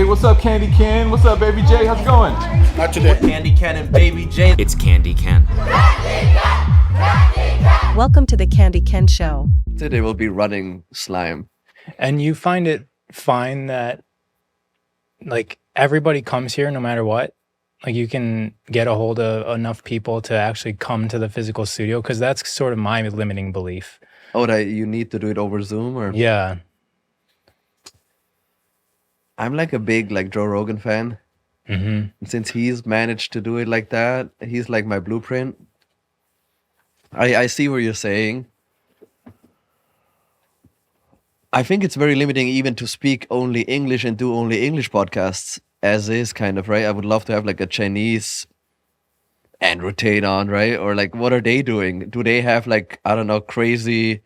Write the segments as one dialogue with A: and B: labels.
A: What's up, Candy Ken? What's up, Baby J? How's it going?
B: Not today.
C: Candy Ken and Baby J.
D: It's Candy Ken.
E: Welcome to the Candy Ken Show.
B: Today we'll be running slime.
F: And you find it fine that, like, everybody comes here no matter what? Like, you can get a hold of enough people to actually come to the physical studio? Because that's sort of my limiting belief.
B: Oh, that you need to do it over Zoom? Or
F: Yeah.
B: I'm like a big Joe Rogan fan.
F: Mm-hmm.
B: Since he's managed to do it like that, he's like my blueprint. I see what you're saying. I think it's very limiting even to speak only English and do only English podcasts as is, kind of, right? I would love to have like a Chinese Andrew Tate on, right? Or like, what are they doing? Do they have like, I don't know, crazy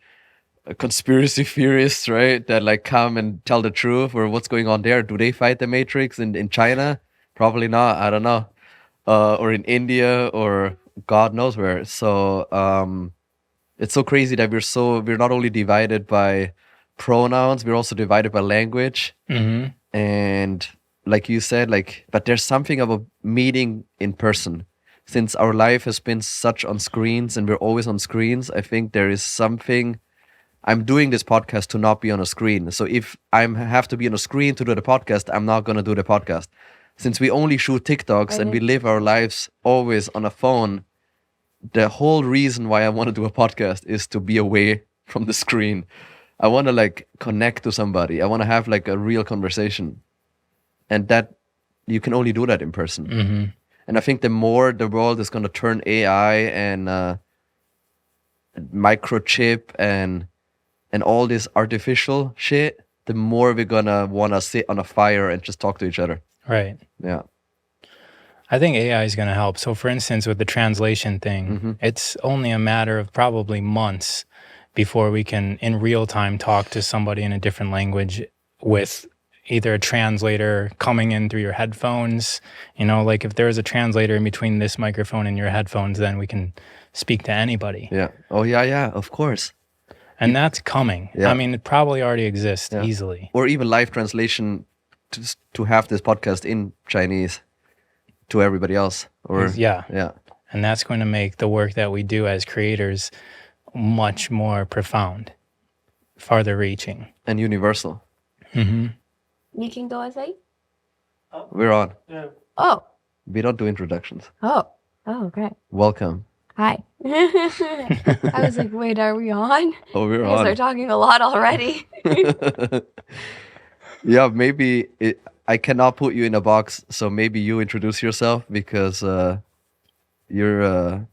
B: conspiracy theorists, right? That like come and tell the truth, or what's going on there? Do they fight the Matrix in China? Probably not. I don't know. Or in India, or God knows where. So it's so crazy that we're not only divided by pronouns, we're also divided by language.
F: Mm-hmm.
B: And like you said, but there's something about meeting in person. Since our life has been such on screens and we're always on screens, I think there is something. I'm doing this podcast to not be on a screen. So if I have to be on a screen to do the podcast, I'm not going to do the podcast. Since we only shoot TikToks and we live our lives always on a phone, the whole reason why I want to do a podcast is to be away from the screen. I want to like connect to somebody. I want to have like a real conversation. And that you can only do that in person.
F: Mm-hmm.
B: And I think the more the world is going to turn AI and microchip and all this artificial shit, the more we're going to want to sit on a fire and just talk to each other.
F: Right.
B: Yeah.
F: I think AI is going to help. So, for instance, with the translation thing, it's only a matter of probably months before we can, in real time, talk to somebody in a different language with either a translator coming in through your headphones. You know, like if there's a translator in between this microphone and your headphones, then we can speak to anybody.
B: Yeah. Oh, yeah, of course.
F: And that's coming.
B: Yeah.
F: I mean, it probably already exists easily.
B: Or even live translation to have this podcast in Chinese to everybody else. Or
F: Yeah. And that's going to make the work that we do as creators much more profound, farther reaching.
B: And universal.
F: Mm-hmm.
G: You can go aside.
B: We're on.
G: Oh.
B: We don't do introductions.
G: Oh, okay.
B: Welcome.
G: Hi. I was like, wait, are we on?
B: Oh, we're
G: Because
B: on.
G: they're talking a lot already.
B: Yeah, maybe I cannot put you in a box, so maybe you introduce yourself, because you're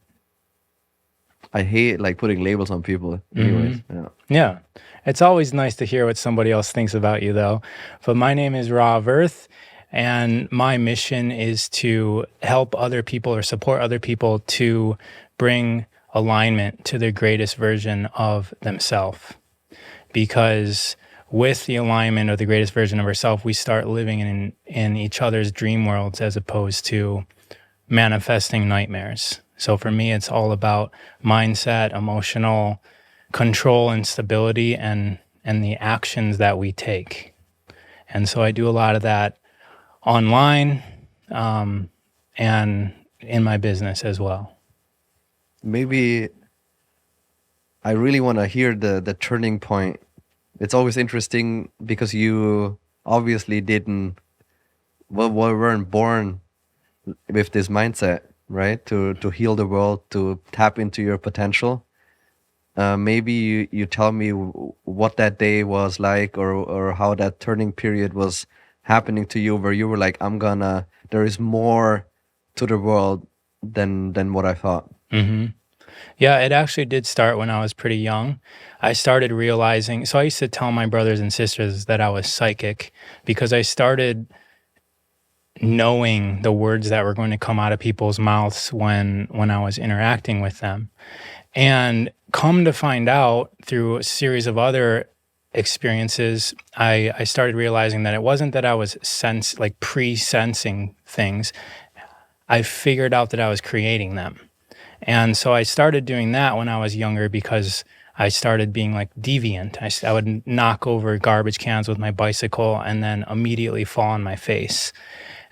B: I hate like putting labels on people anyways.
F: Yeah. It's always nice to hear what somebody else thinks about you, though. But my name is Raw Earth, and my mission is to help other people or support other people to bring alignment to their greatest version of themselves. Because with the alignment of the greatest version of ourselves, we start living in each other's dream worlds as opposed to manifesting nightmares. So for me, it's all about mindset, emotional control and stability, and the actions that we take. And so I do a lot of that online and in my business as well.
B: Maybe I really want to hear the turning point. It's always interesting because you obviously weren't born with this mindset, right? To heal the world, to tap into your potential. Maybe you tell me what that day was like, or how that turning period was happening to you, where you were like, there is more to the world than what I thought.
F: Mm-hmm. Yeah, it actually did start when I was pretty young. I started realizing, so I used to tell my brothers and sisters that I was psychic because I started knowing the words that were going to come out of people's mouths when I was interacting with them. And come to find out through a series of other experiences, I started realizing that it wasn't that I was pre-sensing things. I figured out that I was creating them. And so I started doing that when I was younger because I started being like deviant. I would knock over garbage cans with my bicycle and then immediately fall on my face.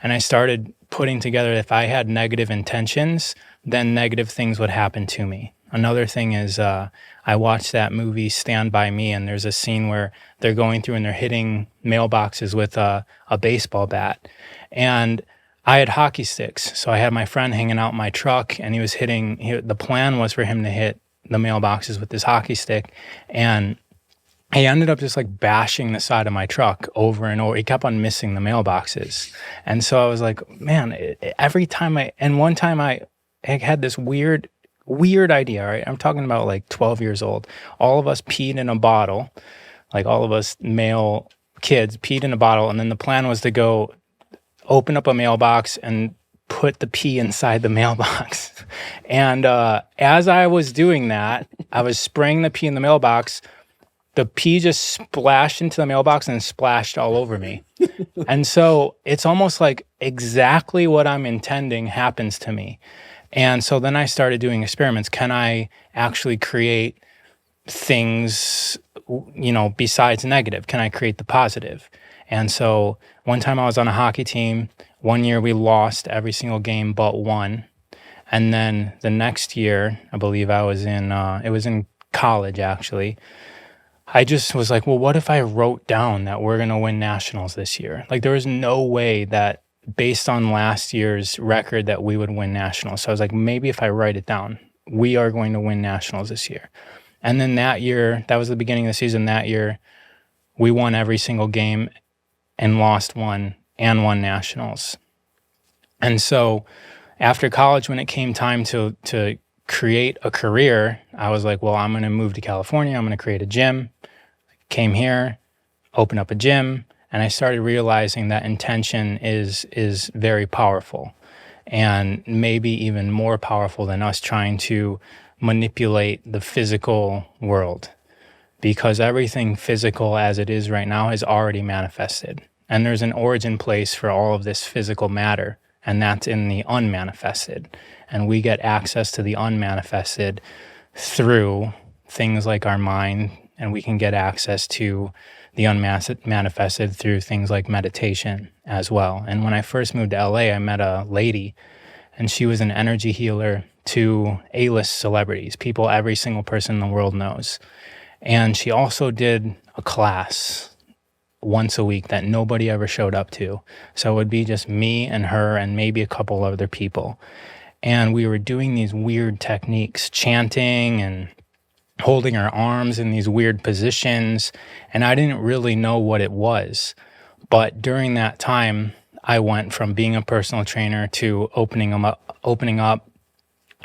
F: And I started putting together, if I had negative intentions, then negative things would happen to me. Another thing is I watched that movie Stand By Me, and there's a scene where they're going through and they're hitting mailboxes with a baseball bat. And I had hockey sticks. So I had my friend hanging out in my truck, and he was the plan was for him to hit the mailboxes with his hockey stick. And he ended up just like bashing the side of my truck over and over. He kept on missing the mailboxes. And so I was like, man, every time one time I had this weird idea, right? I'm talking about like 12 years old. All of us peed in a bottle, like all of us male kids peed in a bottle. And then the plan was to go open up a mailbox and put the pee inside the mailbox. And as I was doing that, I was spraying the pee in the mailbox. The pee just splashed into the mailbox and splashed all over me. And so it's almost like exactly what I'm intending happens to me. And so then I started doing experiments. Can I actually create things, besides negative? Can I create the positive? And so one time I was on a hockey team. One year we lost every single game but one. And then the next year, I believe I was it was in college actually. I just was like, well, what if I wrote down that we're going to win nationals this year? Like there was no way that based on last year's record that we would win nationals. So I was like, maybe if I write it down, we are going to win nationals this year. And then that year, that was the beginning of the season. That year, we won every single game and lost one and won nationals. And so after college, when it came time to create a career, I was like, well, I'm going to move to California. I'm going to create a gym. Came here, opened up a gym, and I started realizing that intention is very powerful, and maybe even more powerful than us trying to manipulate the physical world, because everything physical as it is right now has already manifested. And there's an origin place for all of this physical matter, and that's in the unmanifested. And we get access to the unmanifested through things like our mind, and we can get access to the unmanifested through things like meditation as well. And when I first moved to LA, I met a lady, and she was an energy healer to A-list celebrities, people every single person in the world knows. And she also did a class once a week that nobody ever showed up to. So it would be just me and her and maybe a couple other people. And we were doing these weird techniques, chanting and holding our arms in these weird positions. And I didn't really know what it was. But during that time, I went from being a personal trainer to opening up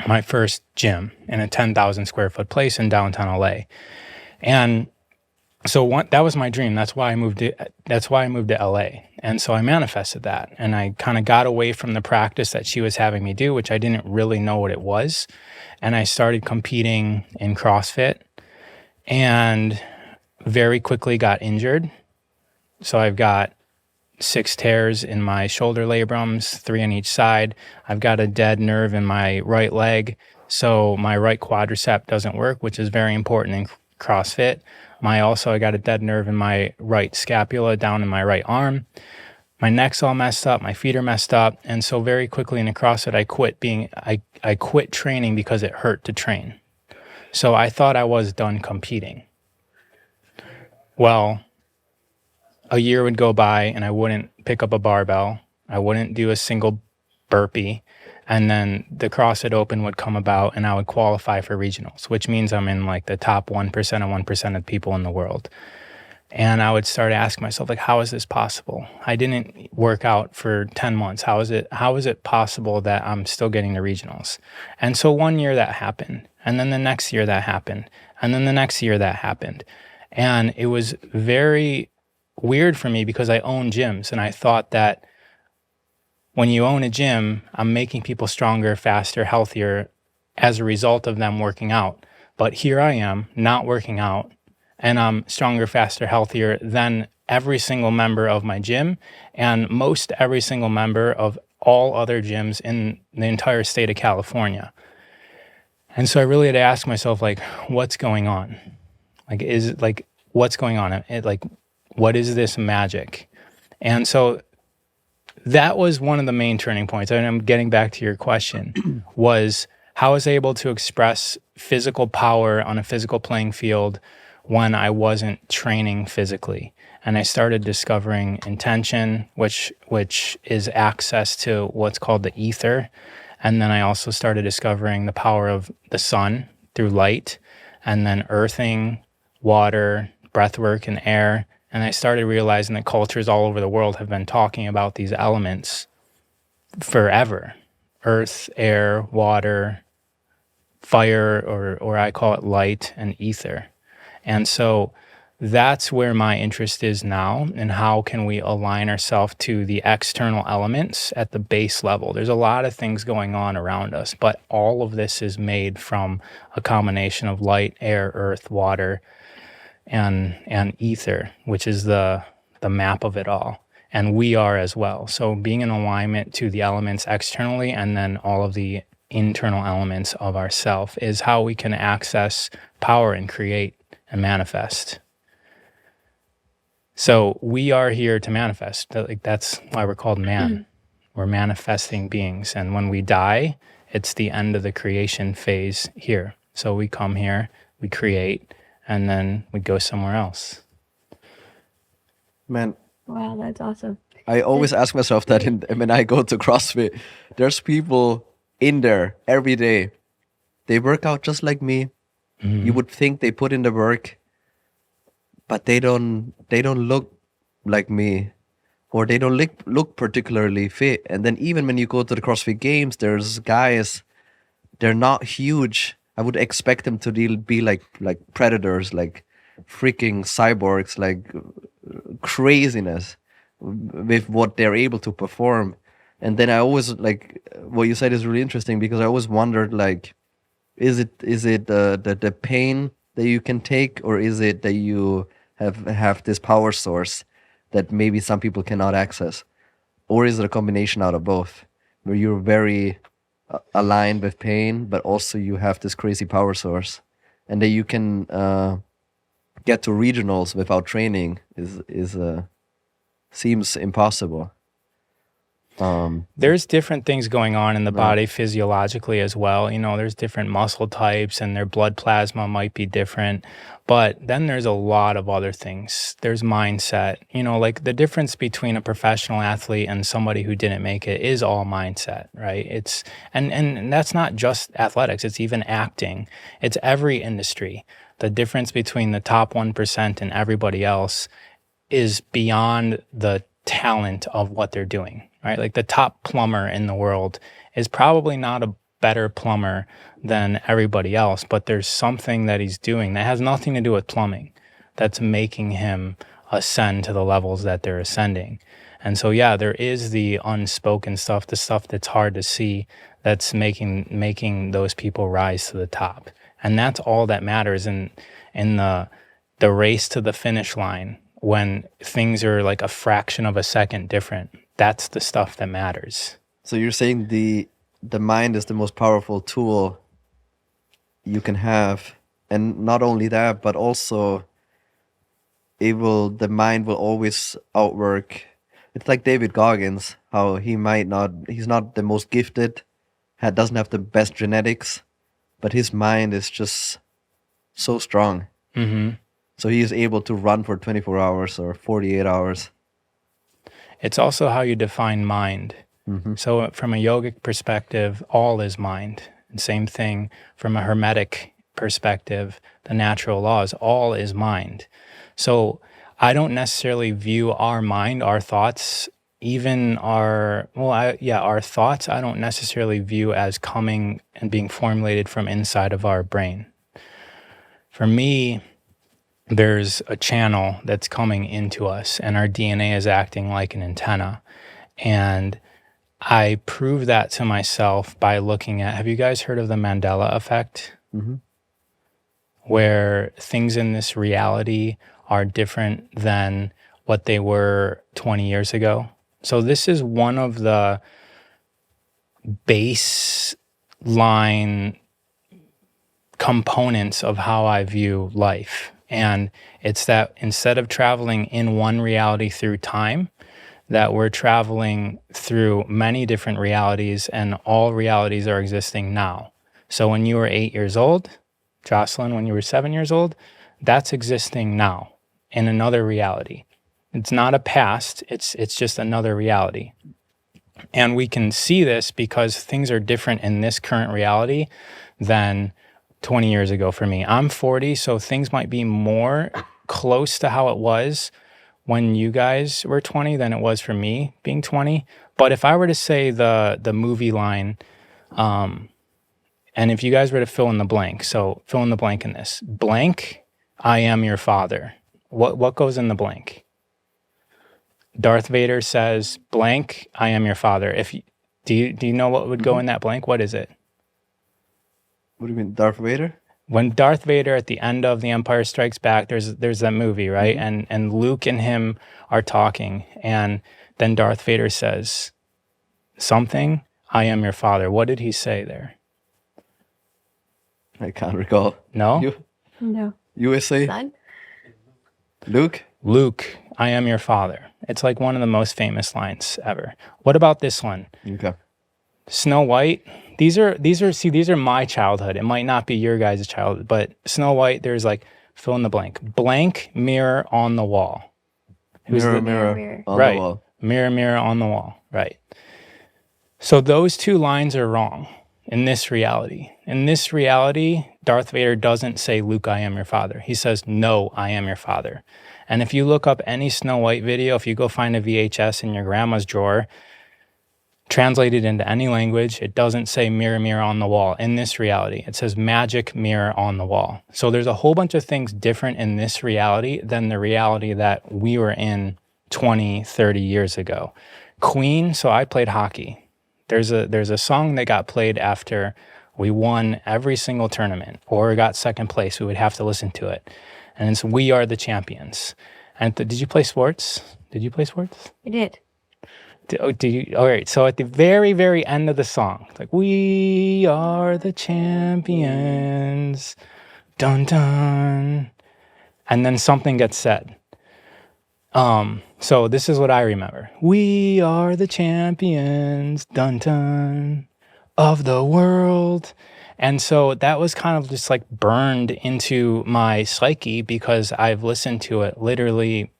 F: my first gym in a 10,000 square foot place in downtown LA. And so that was my dream. That's why I moved to LA. And so I manifested that. And I kind of got away from the practice that she was having me do, which I didn't really know what it was. And I started competing in CrossFit and very quickly got injured. So I've got 6 tears in my shoulder labrums, 3 on each side. I've got a dead nerve in my right leg. So my right quadricep doesn't work, which is very important in CrossFit. I got a dead nerve in my right scapula down in my right arm. My neck's all messed up, my feet are messed up. And so very quickly in the CrossFit, I quit training because it hurt to train. So I thought I was done competing. Well, a year would go by and I wouldn't pick up a barbell. I wouldn't do a single burpee. And then the CrossFit Open would come about and I would qualify for regionals, which means I'm in like the top 1% of 1% of people in the world. And I would start asking myself, like, how is this possible? I didn't work out for 10 months. How is it possible that I'm still getting to regionals? And so one year that happened. And then the next year that happened. And then the next year that happened. And it was very weird for me because I own gyms. And I thought that when you own a gym, I'm making people stronger, faster, healthier as a result of them working out. But here I am not working out, and I'm stronger, faster, healthier than every single member of my gym and most every single member of all other gyms in the entire state of California. And so I really had to ask myself, like, what's going on? Like, is like, what's going on? Like, what is this magic? And so that was one of the main turning points. And I'm getting back to your question, was how I was able to express physical power on a physical playing field when I wasn't training physically. And I started discovering intention, which is access to what's called the ether. And then I also started discovering the power of the sun through light, and then earthing, water, breath work, and air. And I started realizing that cultures all over the world have been talking about these elements forever. Earth, air, water, fire, or I call it light, and ether. And so that's where my interest is now, and how can we align ourselves to the external elements at the base level. There's a lot of things going on around us, but all of this is made from a combination of light, air, earth, water, and ether, which is the map of it all. And we are as well. So being in alignment to the elements externally, and then all of the internal elements of ourself, is how we can access power and create and manifest. So we are here to manifest. Like, that's why we're called man. We're manifesting beings. And when we die, it's the end of the creation phase here. So we come here, we create, and then we go somewhere else.
B: Man,
G: Wow, that's awesome.
B: I always ask myself that when I go to CrossFit. There's people in there every day. They work out just like me. You would think they put in the work, but they don't look like me, or they don't look particularly fit. And then even when you go to the CrossFit Games, there's guys, they're not huge. I would expect them to be like predators, like freaking cyborgs, like craziness with what they're able to perform. And then I always, like, what you said is really interesting, because I always wondered, like, is it the pain that you can take, or is it that you have this power source that maybe some people cannot access, or is it a combination out of both, where you're very aligned with pain, but also you have this crazy power source, and that you can get to regionals without training is seems impossible.
F: There's different things going on in the body physiologically as well. You know, there's different muscle types, and their blood plasma might be different. But then there's a lot of other things. There's mindset. You know, like the difference between a professional athlete and somebody who didn't make it is all mindset, right? It's and that's not just athletics. It's even acting. It's every industry. The difference between the top 1% and everybody else is beyond the talent of what they're doing, right? Like the top plumber in the world is probably not a better plumber than everybody else, but there's something that he's doing that has nothing to do with plumbing that's making him ascend to the levels that they're ascending. And so, yeah, there is the unspoken stuff, the stuff that's hard to see, that's making those people rise to the top. And that's all that matters in the race to the finish line. When things are like a fraction of a second different, that's the stuff that matters.
B: So you're saying the mind is the most powerful tool you can have, and not only that, but also the mind will always outwork. It's like David Goggins, how he's not the most gifted, doesn't have the best genetics, but his mind is just so strong.
F: Mm-hmm.
B: So he is able to run for 24 hours or 48 hours.
F: It's also how you define mind.
B: Mm-hmm.
F: So from a yogic perspective, all is mind. And same thing from a hermetic perspective, the natural laws, all is mind. So I don't necessarily view our mind, our thoughts, even our thoughts, I don't necessarily view as coming and being formulated from inside of our brain. For me, there's a channel that's coming into us, and our DNA is acting like an antenna. And I prove that to myself by looking at, have you guys heard of the Mandela effect?
B: Mm-hmm.
F: Where things in this reality are different than what they were 20 years ago. So this is one of the baseline components of how I view life. And it's that instead of traveling in one reality through time, that we're traveling through many different realities, and all realities are existing now. So when you were 8 years old, Jocelyn, when you were 7 years old, that's existing now in another reality. It's not a past, it's just another reality. And we can see this because things are different in this current reality than 20 years ago for me. I'm 40, so things might be more close to how it was when you guys were 20 than it was for me being 20. But if I were to say the movie line, and if you guys were to fill in the blank, so fill in the blank in this. Blank, I am your father. What goes in the blank? Darth Vader says, blank, I am your father. Do you know what would go in that blank? What is it?
B: What do you mean, Darth Vader?
F: When Darth Vader at the end of The Empire Strikes Back, there's that movie, right? And Luke and him are talking, and then Darth Vader says something, I am your father. What did he say there?
B: I can't recall.
F: No?
G: No.
B: USA?
G: Son?
B: Luke?
F: Luke, I am your father. It's like one of the most famous lines ever. What about this one?
B: Okay.
F: Snow White. These are my childhood. It might not be your guys' childhood, but Snow White, there's like fill in the blank. Blank mirror on the wall.
B: Mirror on
F: right.
B: the wall.
F: Mirror on the wall. Right. So those two lines are wrong in this reality. In this reality, Darth Vader doesn't say, Luke, I am your father. He says, no, I am your father. And if you look up any Snow White video, if you go find a VHS in your grandma's drawer, translated into any language, it doesn't say mirror on the wall in this reality. It says magic mirror on the wall. So there's a whole bunch of things different in this reality than the reality that we were in 20, 30 years ago. Queen, so I played hockey. There's a song that got played after we won every single tournament or got second place. We would have to listen to it. And it's We Are the Champions. And did you play sports? Did you play sports?
G: I did.
F: Do you? All right. So at the very, very end of the song, it's like, we are the champions. Dun dun. And then something gets said. So this is what I remember. We are the champions, dun dun, of the world. And so that was kind of just like burned into my psyche because I've listened to it literally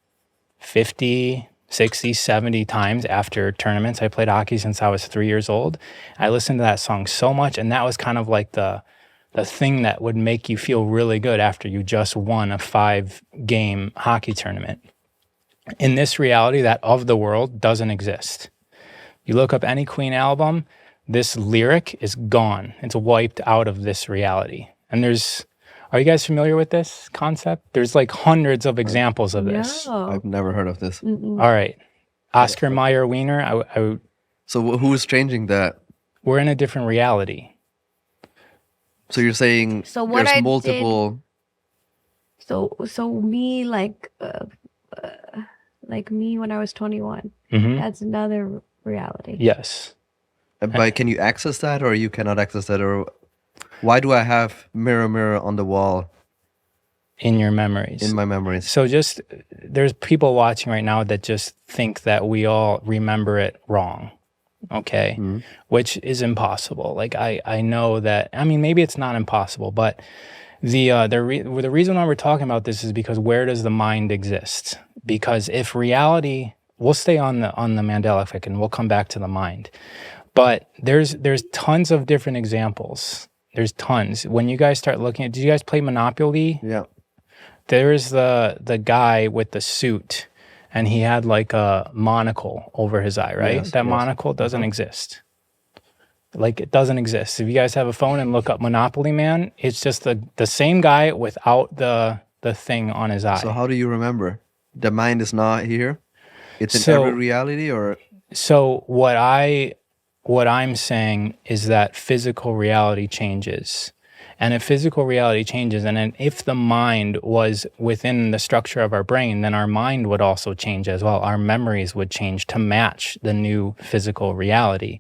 F: 50, 60, 70 times after tournaments. I played hockey since I was 3 years old. I listened to that song so much, and that was kind of like the thing that would make you feel really good after you just won a 5-game hockey tournament. In this reality, that of the world doesn't exist. You look up any Queen album, this lyric is gone. It's wiped out of this reality. And are you guys familiar with this concept? There's like hundreds of examples of this.
G: No.
B: I've never heard of this.
G: Mm-mm.
F: All right. Oscar Mayer Wiener,
B: So who's changing that?
G: Mm-hmm.
F: we're in a different reality.
B: So you're saying
G: So what
B: there's
G: I
B: multiple...
G: So me like me when I was 21.
F: Mhm.
G: That's another reality.
F: Yes.
B: But can you access that or you cannot access that? Or why do I have mirror on the wall
F: In your memories.
B: in my memories?
F: So there's people watching right now that just think that we all remember it wrong. Okay.
B: Mhm.
F: Which is impossible. Like I know that, I mean, maybe it's not impossible, but the reason why we're talking about this is because where does the mind exist? Because if reality, we'll stay on the Mandela effect and we'll come back to the mind. But there's tons of different examples. There's tons. When you guys start looking at, did you guys play Monopoly?
B: Yeah.
F: There's the guy with the suit, and he had like a monocle over his eye, right?
B: Yes,
F: That
B: yes.
F: monocle doesn't exist. Like, it doesn't exist. If you guys have a phone and look up Monopoly Man, it's just the same guy without the thing on his eye.
B: So how do you remember? The mind is not here? It's in
F: So-
B: every reality or...
F: So what I'm saying is that physical reality changes. And if physical reality changes, and then if the mind was within the structure of our brain, then our mind would also change as well. Our memories would change to match the new physical reality.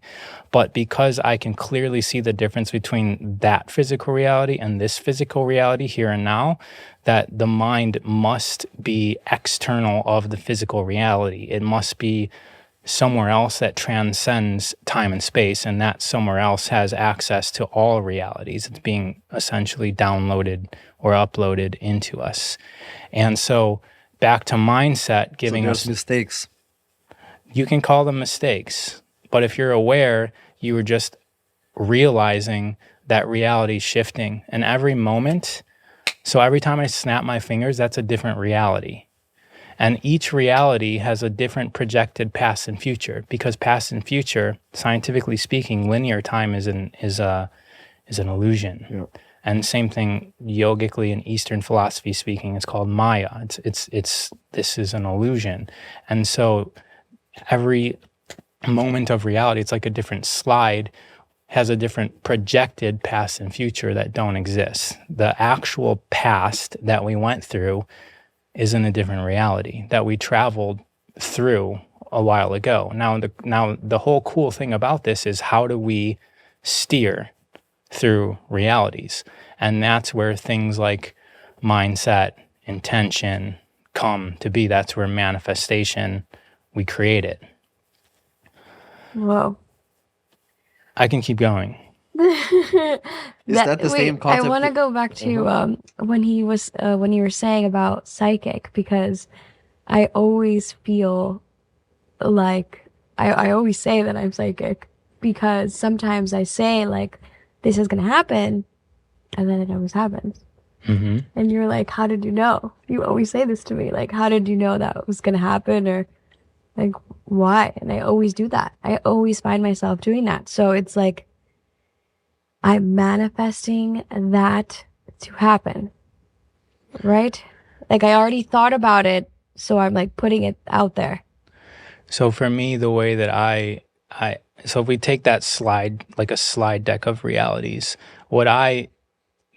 F: But because I can clearly see the difference between that physical reality and this physical reality here and now, that the mind must be external of the physical reality. It must be somewhere else that transcends time and space, and that somewhere else has access to all realities. It's being essentially downloaded or uploaded into us. And so back to mindset, giving
B: So
F: us
B: there's mistakes.
F: you can call them mistakes, but if you're aware, you are just realizing that reality is shifting. And every moment, so every time I snap my fingers, that's a different reality. And each reality has a different projected past and future, because past and future, scientifically speaking, linear time is an illusion.
B: Yeah.
F: And same thing yogically in Eastern philosophy speaking, it's called Maya. This is an illusion. And so every moment of reality, it's like a different slide, has a different projected past and future that don't exist. The actual past that we went through is in a different reality that we traveled through a while ago. Now the whole cool thing about this is, how do we steer through realities? And that's where things like mindset, intention come to be. That's where manifestation, we create it.
G: Whoa.
F: I can keep going.
B: Is that the same concept?
G: I want to go back to when you were saying about psychic, because I always feel like I always say that I'm psychic, because sometimes I say like, this is gonna happen, and then it always happens.
F: Mm-hmm.
G: And you're like, how did you know? You always say this to me, like, how did you know that was gonna happen, or like, why? And I always do that. I always find myself doing that. So it's like, I'm manifesting that to happen, right? Like, I already thought about it, so I'm like putting it out there.
F: So for me, the way that so if we take that slide, like a slide deck of realities, my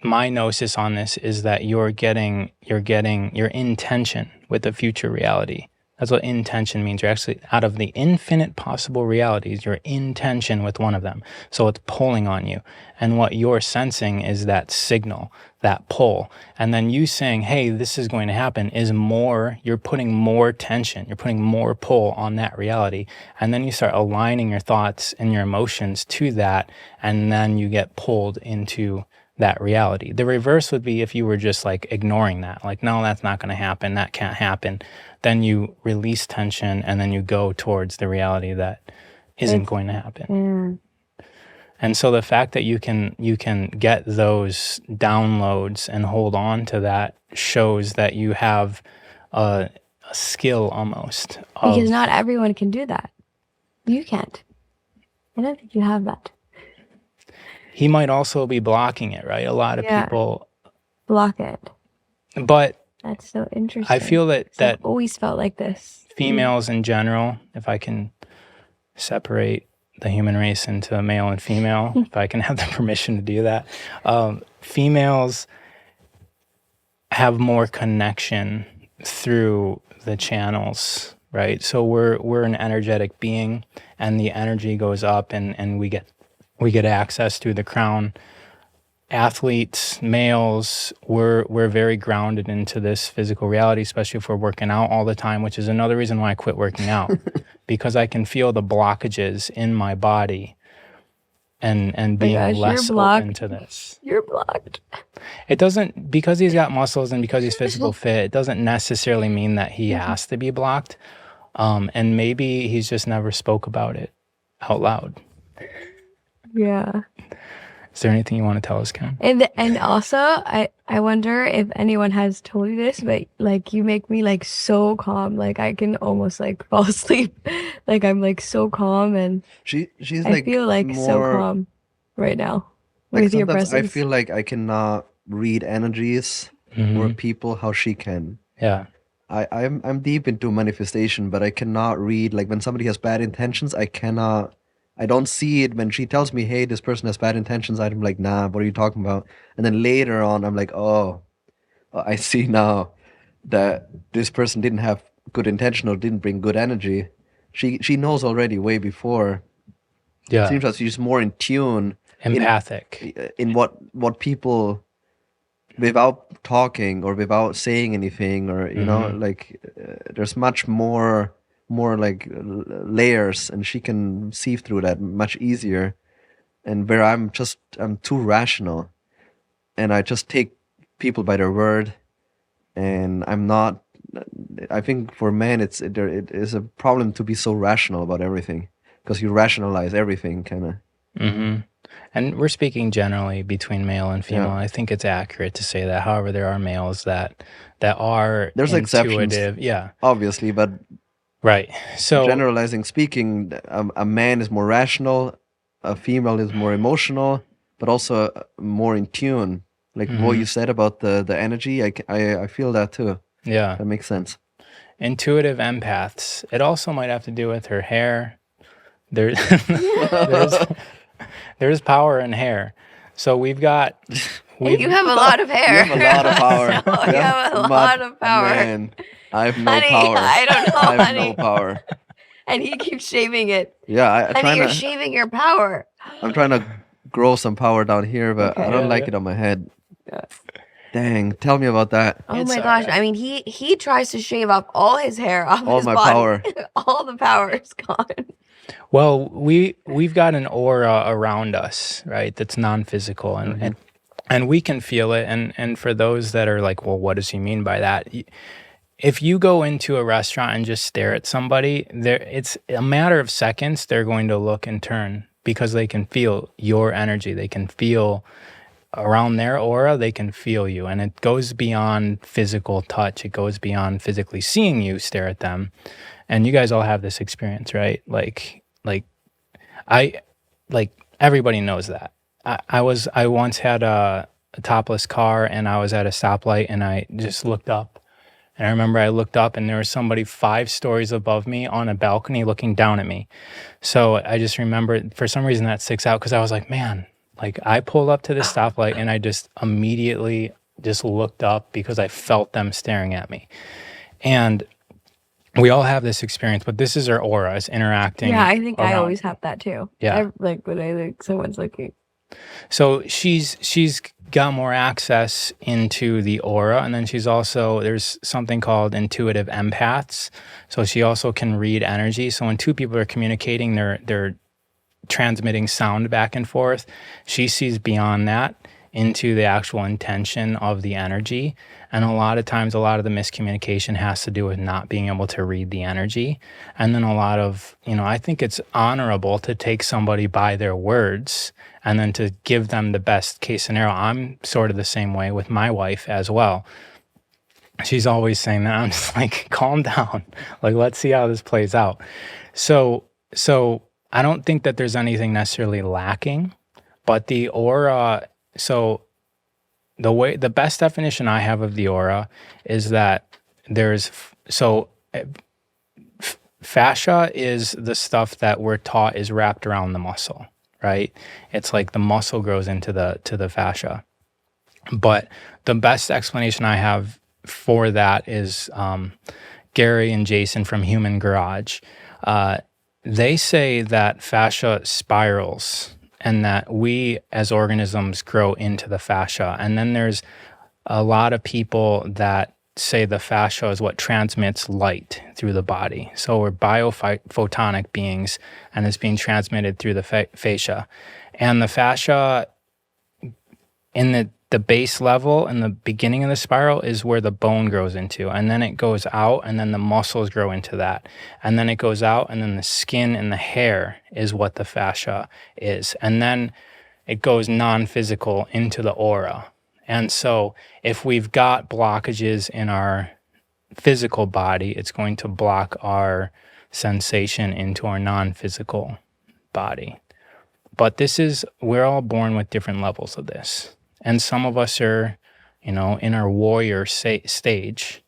F: gnosis on this is that you're getting your intention with the future reality. That's what intention means. You're actually, out of the infinite possible realities, your intention with one of them. So it's pulling on you. And what you're sensing is that signal, that pull. And then you saying, hey, this is going to happen, is more, you're putting more tension, you're putting more pull on that reality. And then you start aligning your thoughts and your emotions to that. And then you get pulled into that reality. The reverse would be if you were just like ignoring that, like, no, that's not going to happen, that can't happen. Then you release tension, and then you go towards the reality that isn't going to happen.
G: Yeah.
F: And so the fact that you can get those downloads and hold on to that shows that you have a skill almost.
G: Because not everyone can do that. You can't. I don't think you have that.
F: He might also be blocking it, right? A lot of people
G: block it.
F: But
G: that's so interesting.
F: I feel that
G: I've always felt like this.
F: Females in general, if I can separate the human race into male and female, if I can have the permission to do that, females have more connection through the channels, right? So we're an energetic being, and the energy goes up, and we get access to the crown. Athletes, males, we're very grounded into this physical reality, especially if we're working out all the time, which is another reason why I quit working out, because I can feel the blockages in my body and being less open to this.
G: You're blocked.
F: It doesn't, because he's got muscles and because he's physical fit, it doesn't necessarily mean that he has to be blocked. And maybe he's just never spoke about it out loud.
G: Yeah.
F: Is there anything you want to tell us, Ken?
G: And also, I wonder if anyone has told you this, but like, you make me like so calm. Like, I can almost like fall asleep. Like, I'm like so calm, and
B: she's
G: I
B: like,
G: feel like
B: more,
G: so calm right now
B: like,
G: with your
B: sometimes
G: presence.
B: I feel like I cannot read energies or people how she can.
F: Yeah.
B: I'm deep into manifestation, but I cannot read, like, when somebody has bad intentions, I cannot I don't see it when she tells me, hey, this person has bad intentions. I'm like, nah, what are you talking about? And then later on, I'm like, oh, I see now that this person didn't have good intention or didn't bring good energy. She knows already way before. It seems like she's more in tune
F: Empathic.
B: in what people, without talking or without saying anything, or you know, like there's much more like layers, and she can see through that much easier. And where I'm too rational, and I just take people by their word, and I'm not. I think for men, it is a problem to be so rational about everything, because you rationalize everything, kind of.
F: Mm-hmm. And we're speaking generally between male and female.
B: Yeah.
F: I think it's accurate to say that. However, there are males that are
B: There's exceptions,
F: intuitive. Yeah,
B: obviously, but
F: right. So
B: generalizing speaking, a man is more rational, a female is more emotional, but also more in tune. Like what you said about the energy, I feel that too.
F: yeah,
B: That makes sense.
F: intuitive empaths. It also might have to do with her hair. There's there's power in hair. So we've got
G: You have a lot of hair.
B: You have a lot of power.
G: You have a lot of power.
B: Man, I have no
G: Honey,
B: power.
G: I don't know,
B: I have
G: honey.
B: no power.
G: And he keeps shaving it.
B: Yeah,
G: Honey, you're shaving your power.
B: I'm trying to grow some power down here, but I
G: Okay.
B: don't like it on my head. Dang, tell me about that.
G: Oh
F: It's
G: my
F: all
G: gosh.
F: right.
G: I mean, he tries to shave off all his hair off
B: All
G: his
B: my
G: body.
B: power.
G: All the power is gone.
F: Well, we've got an aura around us, right? That's non-physical, and we can feel it. And for those that are like, well, what does he mean by that? If you go into a restaurant and just stare at somebody, it's a matter of seconds. They're going to look and turn because they can feel your energy. They can feel around their aura. They can feel you, and it goes beyond physical touch. It goes beyond physically seeing you stare at them. And you guys all have this experience, right? Like everybody knows that. I once had a topless car, and I was at a stoplight, and I just looked up, and I remember I looked up, and there was somebody 5 stories above me on a balcony looking down at me. So I just remember, for some reason that sticks out, because I was like, man, like I pulled up to the stoplight, and I just immediately just looked up because I felt them staring at me. And we all have this experience, but this is our aura, is interacting.
G: Yeah, I think I
F: around.
G: always have that too.
F: Yeah.
G: Like when I think someone's looking.
F: So she's got more access into the aura, and then there's something called intuitive empaths. So she also can read energy. So when two people are communicating, they're transmitting sound back and forth. She sees beyond that into the actual intention of the energy. And a lot of times, a lot of the miscommunication has to do with not being able to read the energy. And then a lot of, I think it's honorable to take somebody by their words and then to give them the best case scenario. I'm sort of the same way with my wife as well. She's always saying that. I'm just like, calm down. Like, let's see how this plays out. So I don't think that there's anything necessarily lacking, but the aura, so the best definition I have of the aura is that fascia is the stuff that we're taught is wrapped around the muscle, right? It's like the muscle grows into the fascia. But the best explanation I have for that is Gary and Jason from Human Garage. They say that fascia spirals and that we as organisms grow into the fascia. And then there's a lot of people that say the fascia is what transmits light through the body. So we're biophotonic beings, and it's being transmitted through the fascia. And the fascia in the base level in the beginning of the spiral is where the bone grows into, and then it goes out, and then the muscles grow into that, and then it goes out, and then the skin and the hair is what the fascia is, and then it goes non-physical into the aura. And so if we've got blockages in our physical body, it's going to block our sensation into our non-physical body. But we're all born with different levels of this. And some of us are, in our warrior stage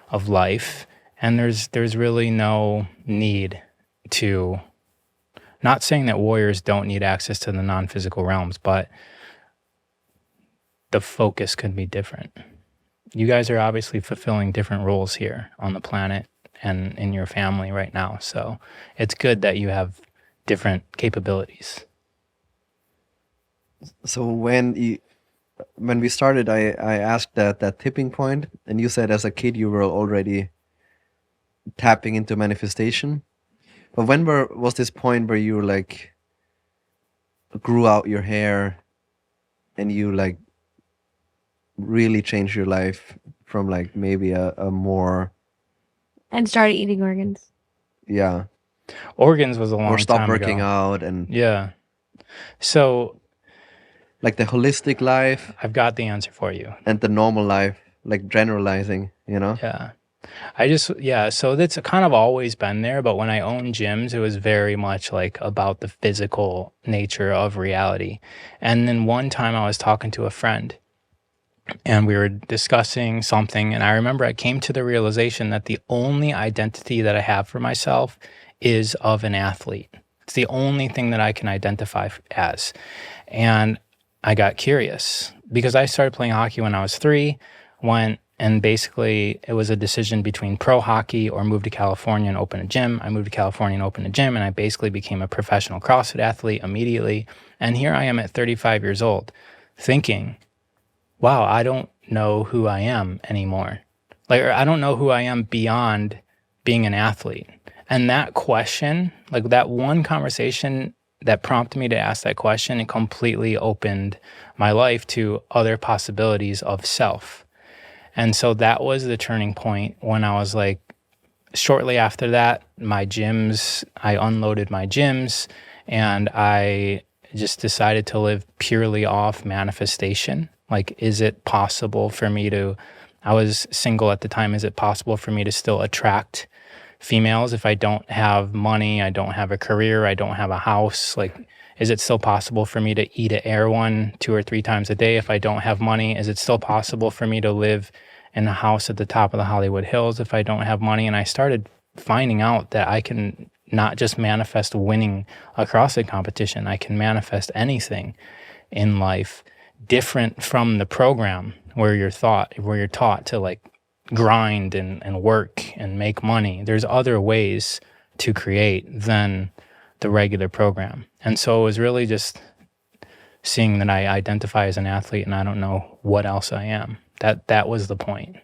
F: of life, and there's really no need to Not saying that warriors don't need access to the non-physical realms, but the focus could be different. You guys are obviously fulfilling different roles here on the planet and in your family right now. So it's good that you have different capabilities.
B: So when we started, I asked that tipping point, and you said as a kid you were already tapping into manifestation. But when was this point where you like grew out your hair and you like really changed your life from like maybe a more
G: And started eating organs.
B: yeah,
F: Organs was a long
B: or stop
F: time
B: working
F: ago.
B: out and
F: Yeah. So
B: like the holistic life
F: I've got the answer for you.
B: and the normal life, like generalizing, you know?
F: Yeah. So that's kind of always been there. But when I owned gyms, it was very much like about the physical nature of reality. And then one time I was talking to a friend and we were discussing something. And I remember I came to the realization that the only identity that I have for myself is of an athlete. It's the only thing that I can identify as. And I got curious because I started playing hockey when I was 3, and basically it was a decision between pro hockey or move to California and open a gym. I moved to California and opened a gym, and I basically became a professional CrossFit athlete immediately. And here I am at 35 years old thinking, wow, I don't know who I am anymore. Or I don't know who I am beyond being an athlete. And that question, like that one conversation that prompted me to ask that question, it completely opened my life to other possibilities of self. And so that was the turning point when I was like, shortly after that, I unloaded my gyms, and I just decided to live purely off manifestation. Like, is it possible for me I was single at the time, is it possible for me to still attract females if I don't have money, I don't have a career, I don't have a house? Like, is it still possible for me to eat an Air One 2 or 3 times a day if I don't have money? Is it still possible for me to live in a house at the top of the Hollywood Hills if I don't have money? And I started finding out that I can not just manifest winning a CrossFit competition, I can manifest anything in life different from the program where you're taught to like grind and work and make money. There's other ways to create than the regular program. And so it was really just seeing that I identify as an athlete and I don't know what else I am. That was the point.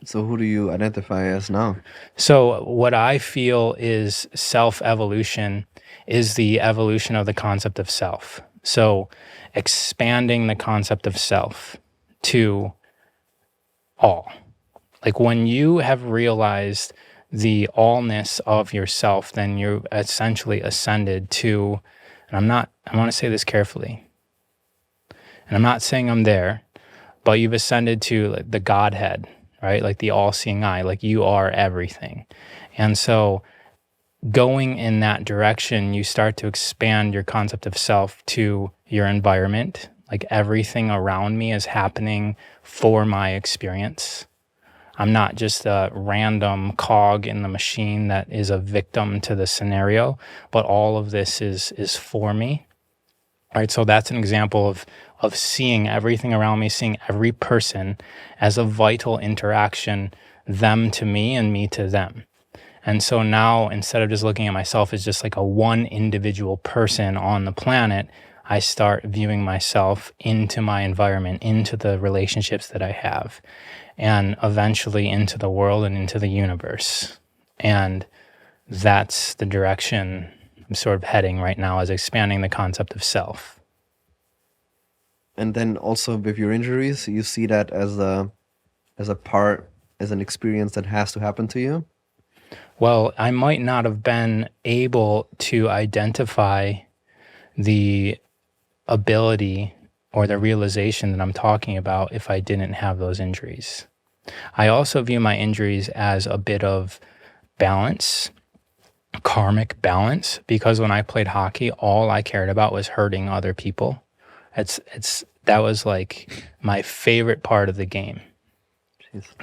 B: So who do you identify as now?
F: So what I feel is self-evolution is the evolution of the concept of self. So expanding the concept of self to all. Like when you have realized the allness of yourself, then you're essentially ascended to, and I want to say this carefully, and I'm not saying I'm there, but you've ascended to like the Godhead, right? Like the all-seeing eye, like you are everything. And so going in that direction, you start to expand your concept of self to your environment. Like everything around me is happening for my experience. I'm not just a random cog in the machine that is a victim to the scenario, but all of this is for me. All right, so that's an example of seeing everything around me, seeing every person as a vital interaction, them to me and me to them. And so now, instead of just looking at myself as just like a one individual person on the planet, I start viewing myself into my environment, into the relationships that I have, and eventually into the world and into the universe. And that's the direction I'm sort of heading right now, is expanding the concept of self.
B: And then also with your injuries, you see that as an experience that has to happen to you?
F: Well, I might not have been able to identify the ability or the realization that I'm talking about if I didn't have those injuries. I also view my injuries as a bit of balance, karmic balance, because when I played hockey, all I cared about was hurting other people. That was like my favorite part of the game.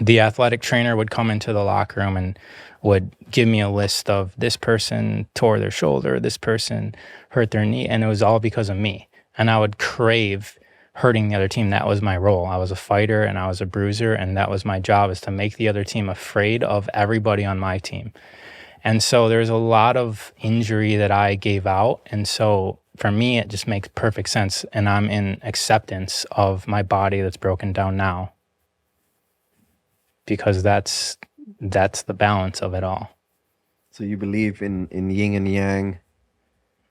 F: The athletic trainer would come into the locker room and would give me a list of this person tore their shoulder, this person hurt their knee, and it was all because of me. And I would crave hurting the other team. That was my role. I was a fighter and I was a bruiser, and that was my job, is to make the other team afraid of everybody on my team. And so there's a lot of injury that I gave out. And so for me, it just makes perfect sense. And I'm in acceptance of my body that's broken down now, because that's the balance of it all.
B: So you believe in yin and yang.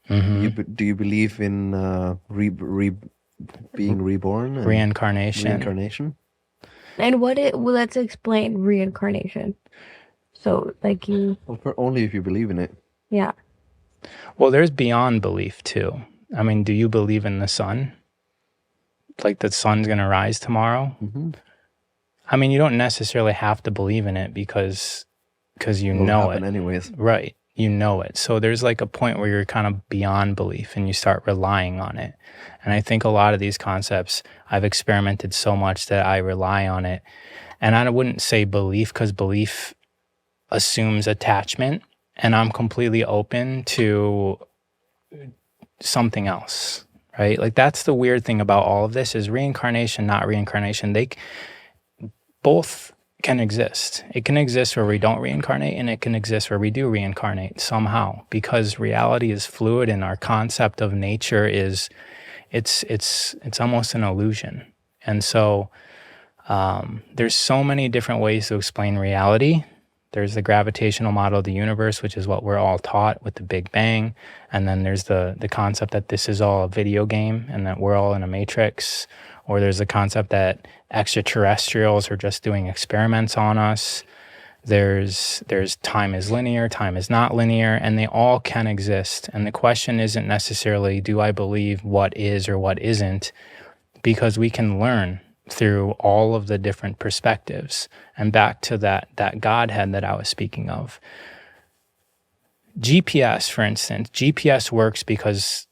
B: Do you believe in being reborn? And
F: Reincarnation.
B: Reincarnation?
G: And let's explain reincarnation. So like
B: Well, only if you believe in it.
G: yeah.
F: Well, there's beyond belief too. I mean, do you believe in the sun? Like the sun's going to rise tomorrow?
B: Mm-hmm.
F: I mean, you don't necessarily have to believe in it because you
B: It'll
F: know
B: happen
F: it.
B: anyways.
F: Right. You know it. So there's like a point where you're kind of beyond belief and you start relying on it. And I think a lot of these concepts, I've experimented so much that I rely on it. And I wouldn't say belief, because belief assumes attachment, and I'm completely open to something else, right? Like that's the weird thing about all of this, is reincarnation, not reincarnation. They both can exist. It can exist where we don't reincarnate, and it can exist where we do reincarnate somehow, because reality is fluid and our concept of nature is it's almost an illusion. And so there's so many different ways to explain reality. There's the gravitational model of the universe, which is what we're all taught with the Big Bang. And then there's the concept that this is all a video game and that we're all in a matrix. Or there's the concept that extraterrestrials are just doing experiments on us. There's time is linear, time is not linear, and they all can exist. And the question isn't necessarily, do I believe what is or what isn't? Because we can learn through all of the different perspectives. And back to that Godhead that I was speaking of. GPS, for instance, GPS works because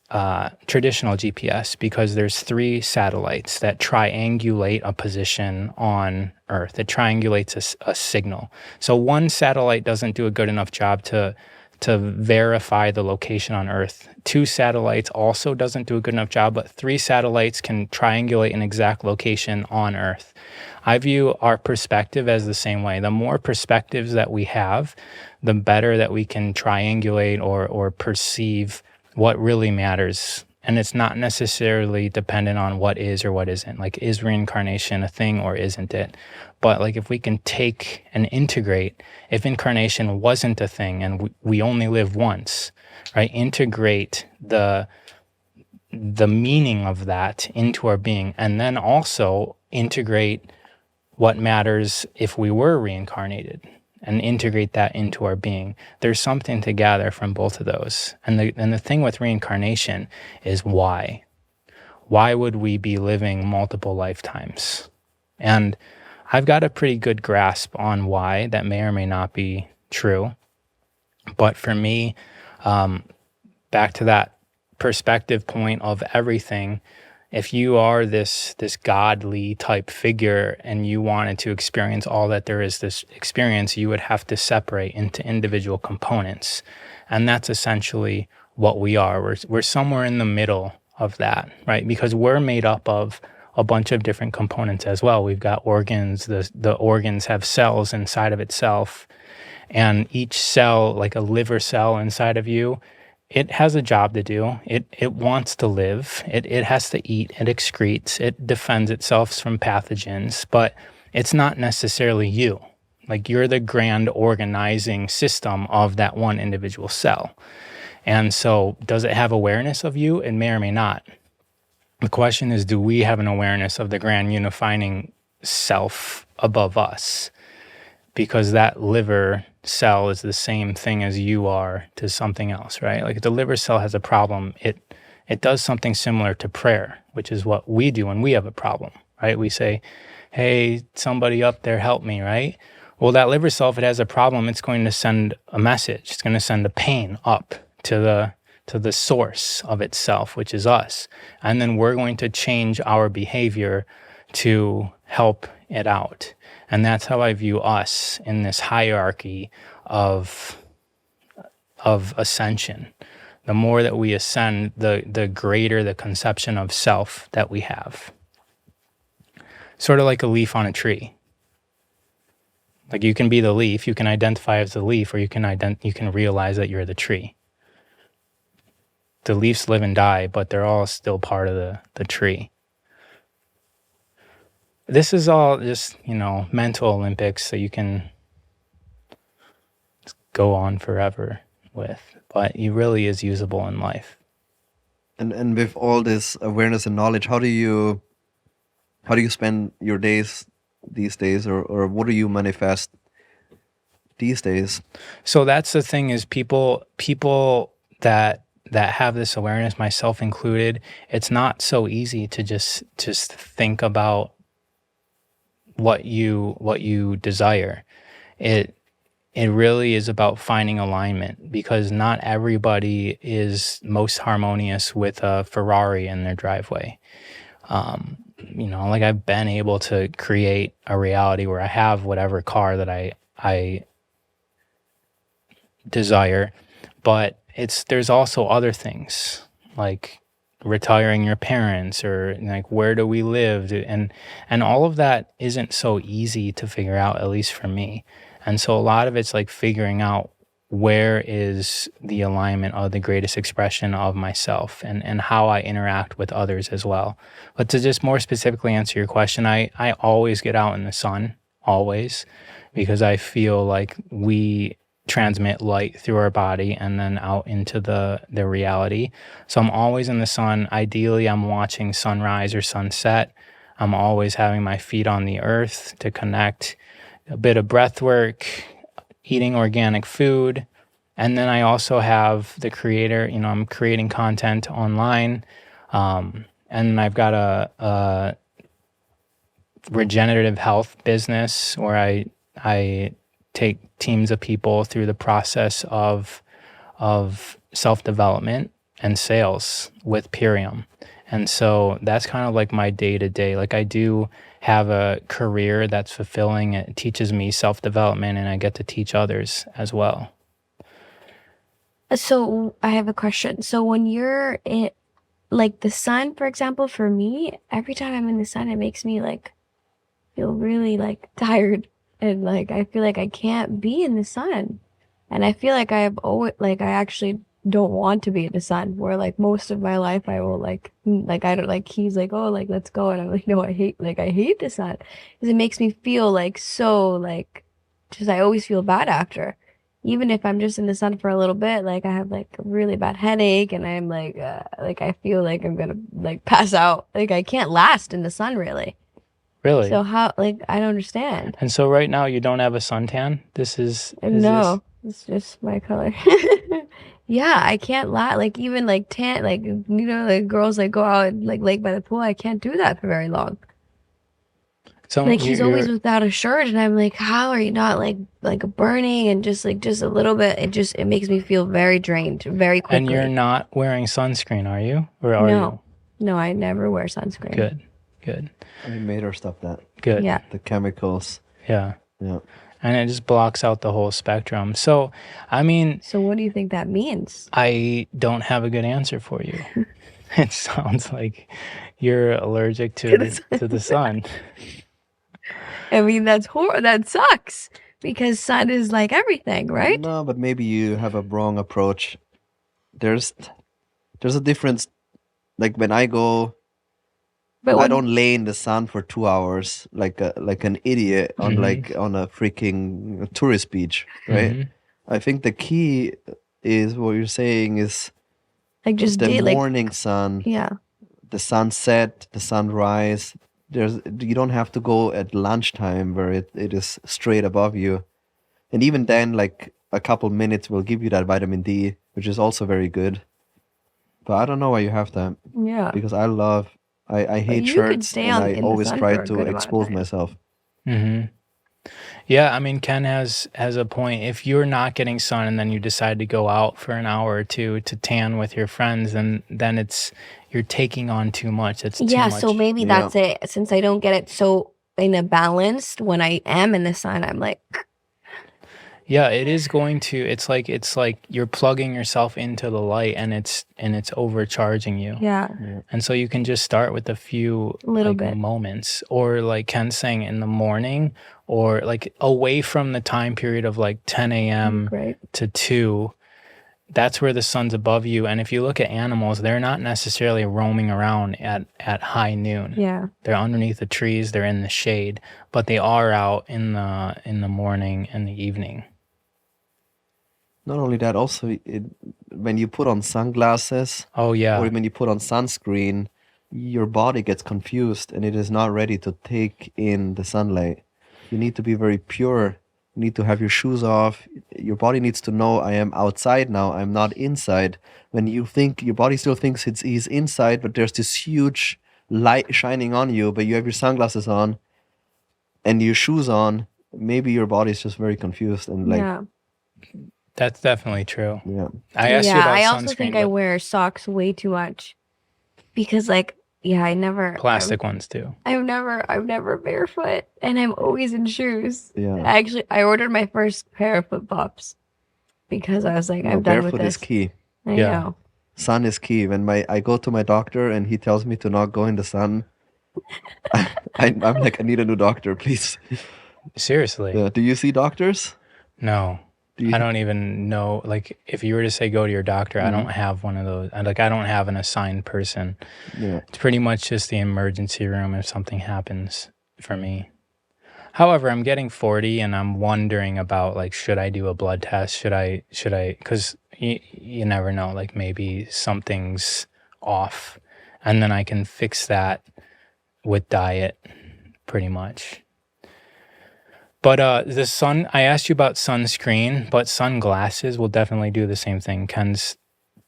F: traditional GPS, because there's 3 satellites that triangulate a position on Earth. It triangulates a signal. So one satellite doesn't do a good enough job to verify the location on Earth. 2 satellites also doesn't do a good enough job, but 3 satellites can triangulate an exact location on Earth. I view our perspective as the same way. The more perspectives that we have, the better that we can triangulate or perceive what really matters. And it's not necessarily dependent on what is or what isn't. Like, is reincarnation a thing or isn't it? But like, if we can take and integrate, if incarnation wasn't a thing and we only live once, right? Integrate the meaning of that into our being, and then also integrate what matters if we were reincarnated, and integrate that into our being. There's something to gather from both of those. And the thing with reincarnation is why? Why would we be living multiple lifetimes? And I've got a pretty good grasp on why. That may or may not be true. But for me, back to that perspective point of everything, if you are this godly type figure and you wanted to experience all that there is this experience, you would have to separate into individual components. And that's essentially what we are. We're somewhere in the middle of that, right? Because we're made up of a bunch of different components as well. We've got organs. The organs have cells inside of itself. And each cell, like a liver cell inside of you, it has a job to do. It wants to live. It has to eat. It excretes. It defends itself from pathogens. But it's not necessarily you. Like, you're the grand organizing system of that one individual cell. And so does it have awareness of you? It may or may not. The question is, do we have an awareness of the grand unifying self above us? Because that liver cell is the same thing as you are to something else, right? Like, if the liver cell has a problem, it does something similar to prayer, which is what we do when we have a problem, right? We say, hey, somebody up there, help me, right? Well, that liver cell, if it has a problem, it's going to send a message. It's going to send a pain up to the source of itself, which is us. And then we're going to change our behavior to help it out. And that's how I view us in this hierarchy of ascension. The more that we ascend, the greater the conception of self that we have. Sort of like a leaf on a tree. Like you can be the leaf, you can identify as the leaf, or you can realize that you're the tree. The leaves live and die, but they're all still part of the tree. This is all just, mental Olympics that you can go on forever with, but it really is usable in life.
B: And with all this awareness and knowledge, how do you spend your days these days, or what do you manifest these days?
F: So that's the thing, is people that have this awareness, myself included, it's not so easy to just think about what you desire. It really is about finding alignment, because not everybody is most harmonious with a Ferrari in their driveway. Like I've been able to create a reality where I have whatever car that I desire, but there's also other things like retiring your parents, or like where do we live, and all of that isn't so easy to figure out, at least for me. And so a lot of it's like figuring out where is the alignment of the greatest expression of myself, and how I interact with others as well. But to just more specifically answer your question, I always get out in the sun, always, because I feel like we transmit light through our body and then out into the reality. So I'm always in the sun. Ideally, I'm watching sunrise or sunset. I'm always having my feet on the earth to connect. A bit of breath work, eating organic food. And then I also have the creator, I'm creating content online. And I've got a regenerative health business where I take teams of people through the process of self-development and sales with Purium. And so that's kind of like my day-to-day. Like I do have a career that's fulfilling. It teaches me self-development, and I get to teach others as well.
G: So I have a question. So when you're in, like the sun, for example, for me, every time I'm in the sun, it makes me like feel really like tired, and like I feel like I can't be in the sun, and I feel like I've always I actually don't want to be in the sun. Where like most of my life I will like I don't like, he's like, oh, like let's go, and I'm like, no, I hate the sun, because it makes me feel like so like just I always feel bad after. Even if I'm just in the sun for a little bit, like I have like a really bad headache, and I'm like I feel like I'm gonna like pass out. Like I can't last in the sun, really.
F: Really?
G: So how, like, I don't understand.
F: And so right now you don't have a suntan?
G: No, it's just my color. Yeah, I can't like even like tan, like, like girls like go out and like lake by the pool. I can't do that for very long.
F: So
G: like he's always without a shirt, and I'm like, how are you not like burning, and just a little bit? It makes me feel very drained very quickly.
F: And you're not wearing sunscreen, are you? Or are you?
G: No, I never wear sunscreen.
F: Good.
B: We made her stop that.
F: Good.
G: Yeah.
B: The chemicals.
F: Yeah.
B: Yeah.
F: And it just blocks out the whole spectrum. So, I mean...
G: So what do you think that means?
F: I don't have a good answer for you. It sounds like you're allergic to the sun.
G: I mean, that sucks, because sun is like everything, right?
B: No, but maybe you have a wrong approach. There's a difference. Like when I go...
G: But
B: I don't lay in the sun for 2 hours like an idiot on on a freaking tourist beach, right?
F: Mm-hmm.
B: I think the key is what you're saying is
G: like just
B: the morning sun,
G: yeah,
B: the sunset, the sunrise. You don't have to go at lunchtime where it is straight above you, and even then, like a couple minutes will give you that vitamin D, which is also very good. But I don't know why you have that.
G: Yeah,
B: because I hate shirts, and I always try to expose myself.
F: Mm-hmm. Yeah, I mean, Ken has a point. If you're not getting sun and then you decide to go out for an hour or two to tan with your friends, then you're taking on too much. It's too much.
G: So maybe that's it. Since I don't get it, so in a balanced when I am in the sun. I'm like,
F: Yeah, it is going to it's like you're plugging yourself into the light and it's overcharging you.
G: yeah,
F: And so you can just start with a few
G: Little
F: like
G: bit.
F: moments, or like Ken's saying, in the morning, or like away from the time period of like 10 a.m.
G: right.
F: to 2. That's where the sun's above you. And if you look at animals, they're not necessarily roaming around at high noon.
G: Yeah,
F: They're underneath the trees, they're in the shade, but they are out in the morning and the evening.
B: Not only that, also when you put on sunglasses
F: Oh
B: or
F: yeah.
B: when you put on sunscreen, your body gets confused and it is not ready to take in the sunlight. You need to be very pure. You need to have your shoes off. Your body needs to know I am outside now. I'm not inside. When you think your body still thinks he's inside, but there's this huge light shining on you, but you have your sunglasses on and your shoes on, maybe your body's just very confused and like
G: yeah.
F: That's definitely true.
B: yeah.
F: I asked you
G: Yeah,
F: about
G: I also
F: sunscreen,
G: think I
F: but
G: wear socks way too much because, like, yeah, I never
F: plastic ones too.
G: I'm never barefoot, and I'm always in shoes.
B: Yeah.
G: Actually, I ordered my first pair of flip flops because I was like,
B: No,
G: I'm done with
B: barefoot is
G: this.
B: key.
G: I
F: Yeah.
G: know.
B: Sun is key. When I go to my doctor and he tells me to not go in the sun, I'm like, I need a new doctor, please.
F: Seriously.
B: Yeah. Do you see doctors?
F: No.
B: Do you?
F: I don't even know, like, if you were to say go to your doctor, I don't have one of those. I don't have an assigned person.
B: Yeah.
F: It's pretty much just the emergency room if something happens for me. However, I'm getting 40 and I'm wondering about, like, should I do a blood test? Should I, because you never know, like maybe something's off, and then I can fix that with diet pretty much. But the sun, I asked you about sunscreen, but sunglasses will definitely do the same thing. Ken's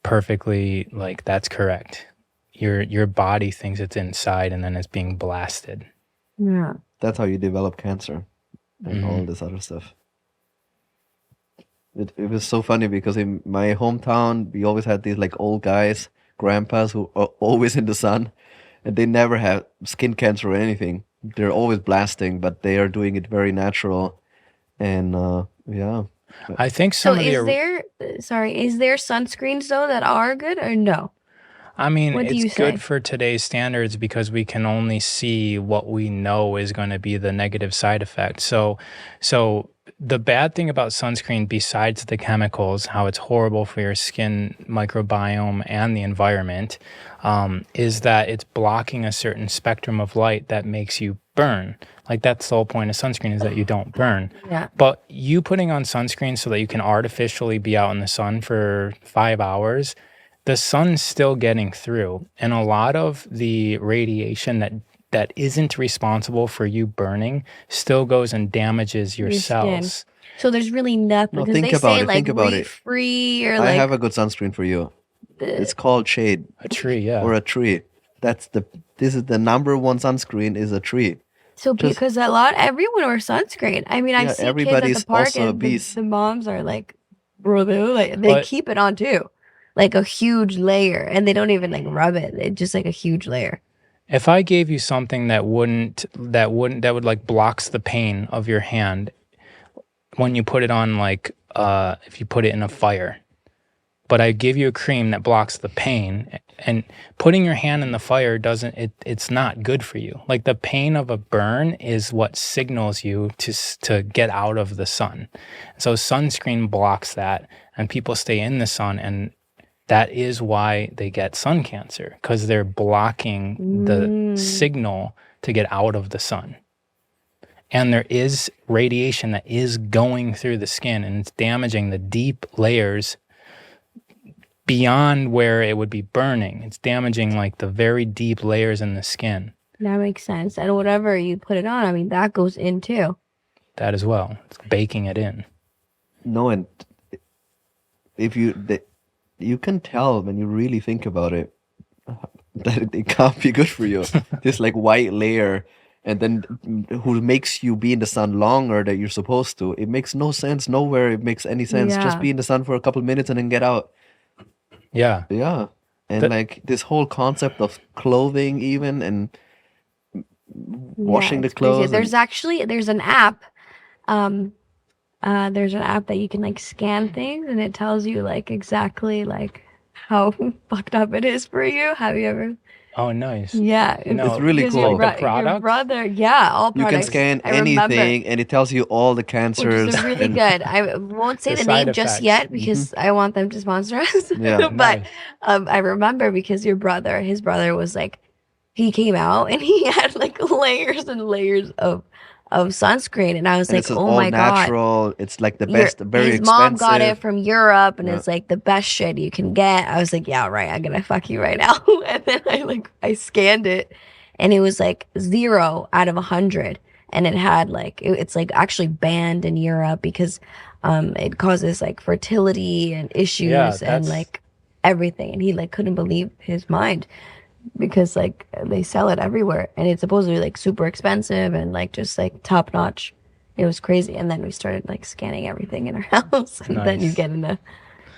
F: perfectly, like, that's correct. Your body thinks it's inside and then it's being blasted.
G: Yeah.
B: That's how you develop cancer and all this other stuff. It was so funny because in my hometown, we always had these like old guys, grandpas who are always in the sun and they never have skin cancer or anything. They're always blasting, but they are doing it very natural. And yeah.
F: I think
G: So
F: some of
G: is
F: the,
G: there sunscreens though that are good or no?
F: I mean,
G: What do you
F: it's
G: say?
F: good for today's standards because we can only see what we know is going to be the negative side effect. So the bad thing about sunscreen, besides the chemicals, how it's horrible for your skin microbiome and the environment, is that it's blocking a certain spectrum of light that makes you burn. Like, that's the whole point of sunscreen, is that you don't burn.
G: Yeah.
F: But you putting on sunscreen so that you can artificially be out in the sun for 5 hours, the sun's still getting through. And a lot of the radiation that isn't responsible for you burning still goes and damages your
G: Your skin.
F: cells.
G: So there's really nothing
B: No,
G: because
B: think
G: they
B: about
G: say
B: it,
G: like
B: think about it.
G: reef free or
B: I
G: like
B: have a good sunscreen for you. It's called Shade
F: A tree, yeah.
B: or a tree. This is the number one sunscreen is a tree.
G: so
B: just-
G: because everyone wears sunscreen. I mean, I
B: Yeah,
G: see kids at
B: everybody's
G: the park
B: also
G: and
B: obese.
G: the moms are like, bro, like they
F: But-
G: keep it on too, like a huge layer, and they don't even like rub it. It's just like a huge layer.
F: If I gave you something that would like blocks the pain of your hand when you put it on, like if you put it in a fire, but I give you a cream that blocks the pain, and putting your hand in the fire it's not good for you. Like, the pain of a burn is what signals you to get out of the sun. So sunscreen blocks that, and people stay in the sun, and that is why they get sun cancer, because they're blocking the signal to get out of the sun. And there is radiation that is going through the skin, and it's damaging the deep layers beyond where it would be burning. It's damaging like the very deep layers in the skin.
G: That makes sense. And whatever you put it on, I mean, that goes in too.
F: That as well. It's baking it in.
B: No, and if you can tell when you really think about it that it can't be good for you. This like white layer, and then who makes you be in the sun longer that you're supposed to. It makes no sense. Nowhere it makes any sense. Just
G: Yeah.
B: be in the sun for a couple minutes and then get out.
F: Yeah.
B: Yeah. And
F: But-
B: like this whole concept of clothing even and washing the
G: it's crazy.
B: clothes.
G: There's an app. There's an app that you can like scan things and it tells you like exactly like how fucked up it is for you. Have you ever?
F: Oh, nice.
G: Yeah,
F: No,
B: It's really
G: because
B: cool.
G: Your,
F: Like the
G: your
F: products?
G: brother, yeah, all
B: You
G: products.
B: can scan
G: I remember,
B: anything, and it tells you all the
G: which
B: cancers.
G: is really
B: and-
G: good. I won't say
F: The
G: the
F: side
G: name just
F: effects.
G: yet because I want them to sponsor us.
B: Yeah.
G: But
F: Nice.
G: I remember because his brother was like, he came out and he had like layers and layers of sunscreen, and I was
B: And
G: like,
B: it's just
G: oh
B: all
G: my god.
B: natural. It's like the
G: Your-
B: best, very
G: his
B: expensive.
G: mom got it from Europe, and
B: Yeah.
G: it's like the best shit you can get. I was like, yeah, right. I'm gonna fuck you right now. And then I scanned it, and it was like 0 out of 100, and it had like it's like actually banned in Europe because it causes like fertility and issues
F: Yeah,
G: and
F: that's-
G: like everything. And he like couldn't believe his mind because like they sell it everywhere, and it's supposedly like super expensive and like just like top notch. It was crazy. And then we started like scanning everything in our house, and then you
F: Nice.
G: get in the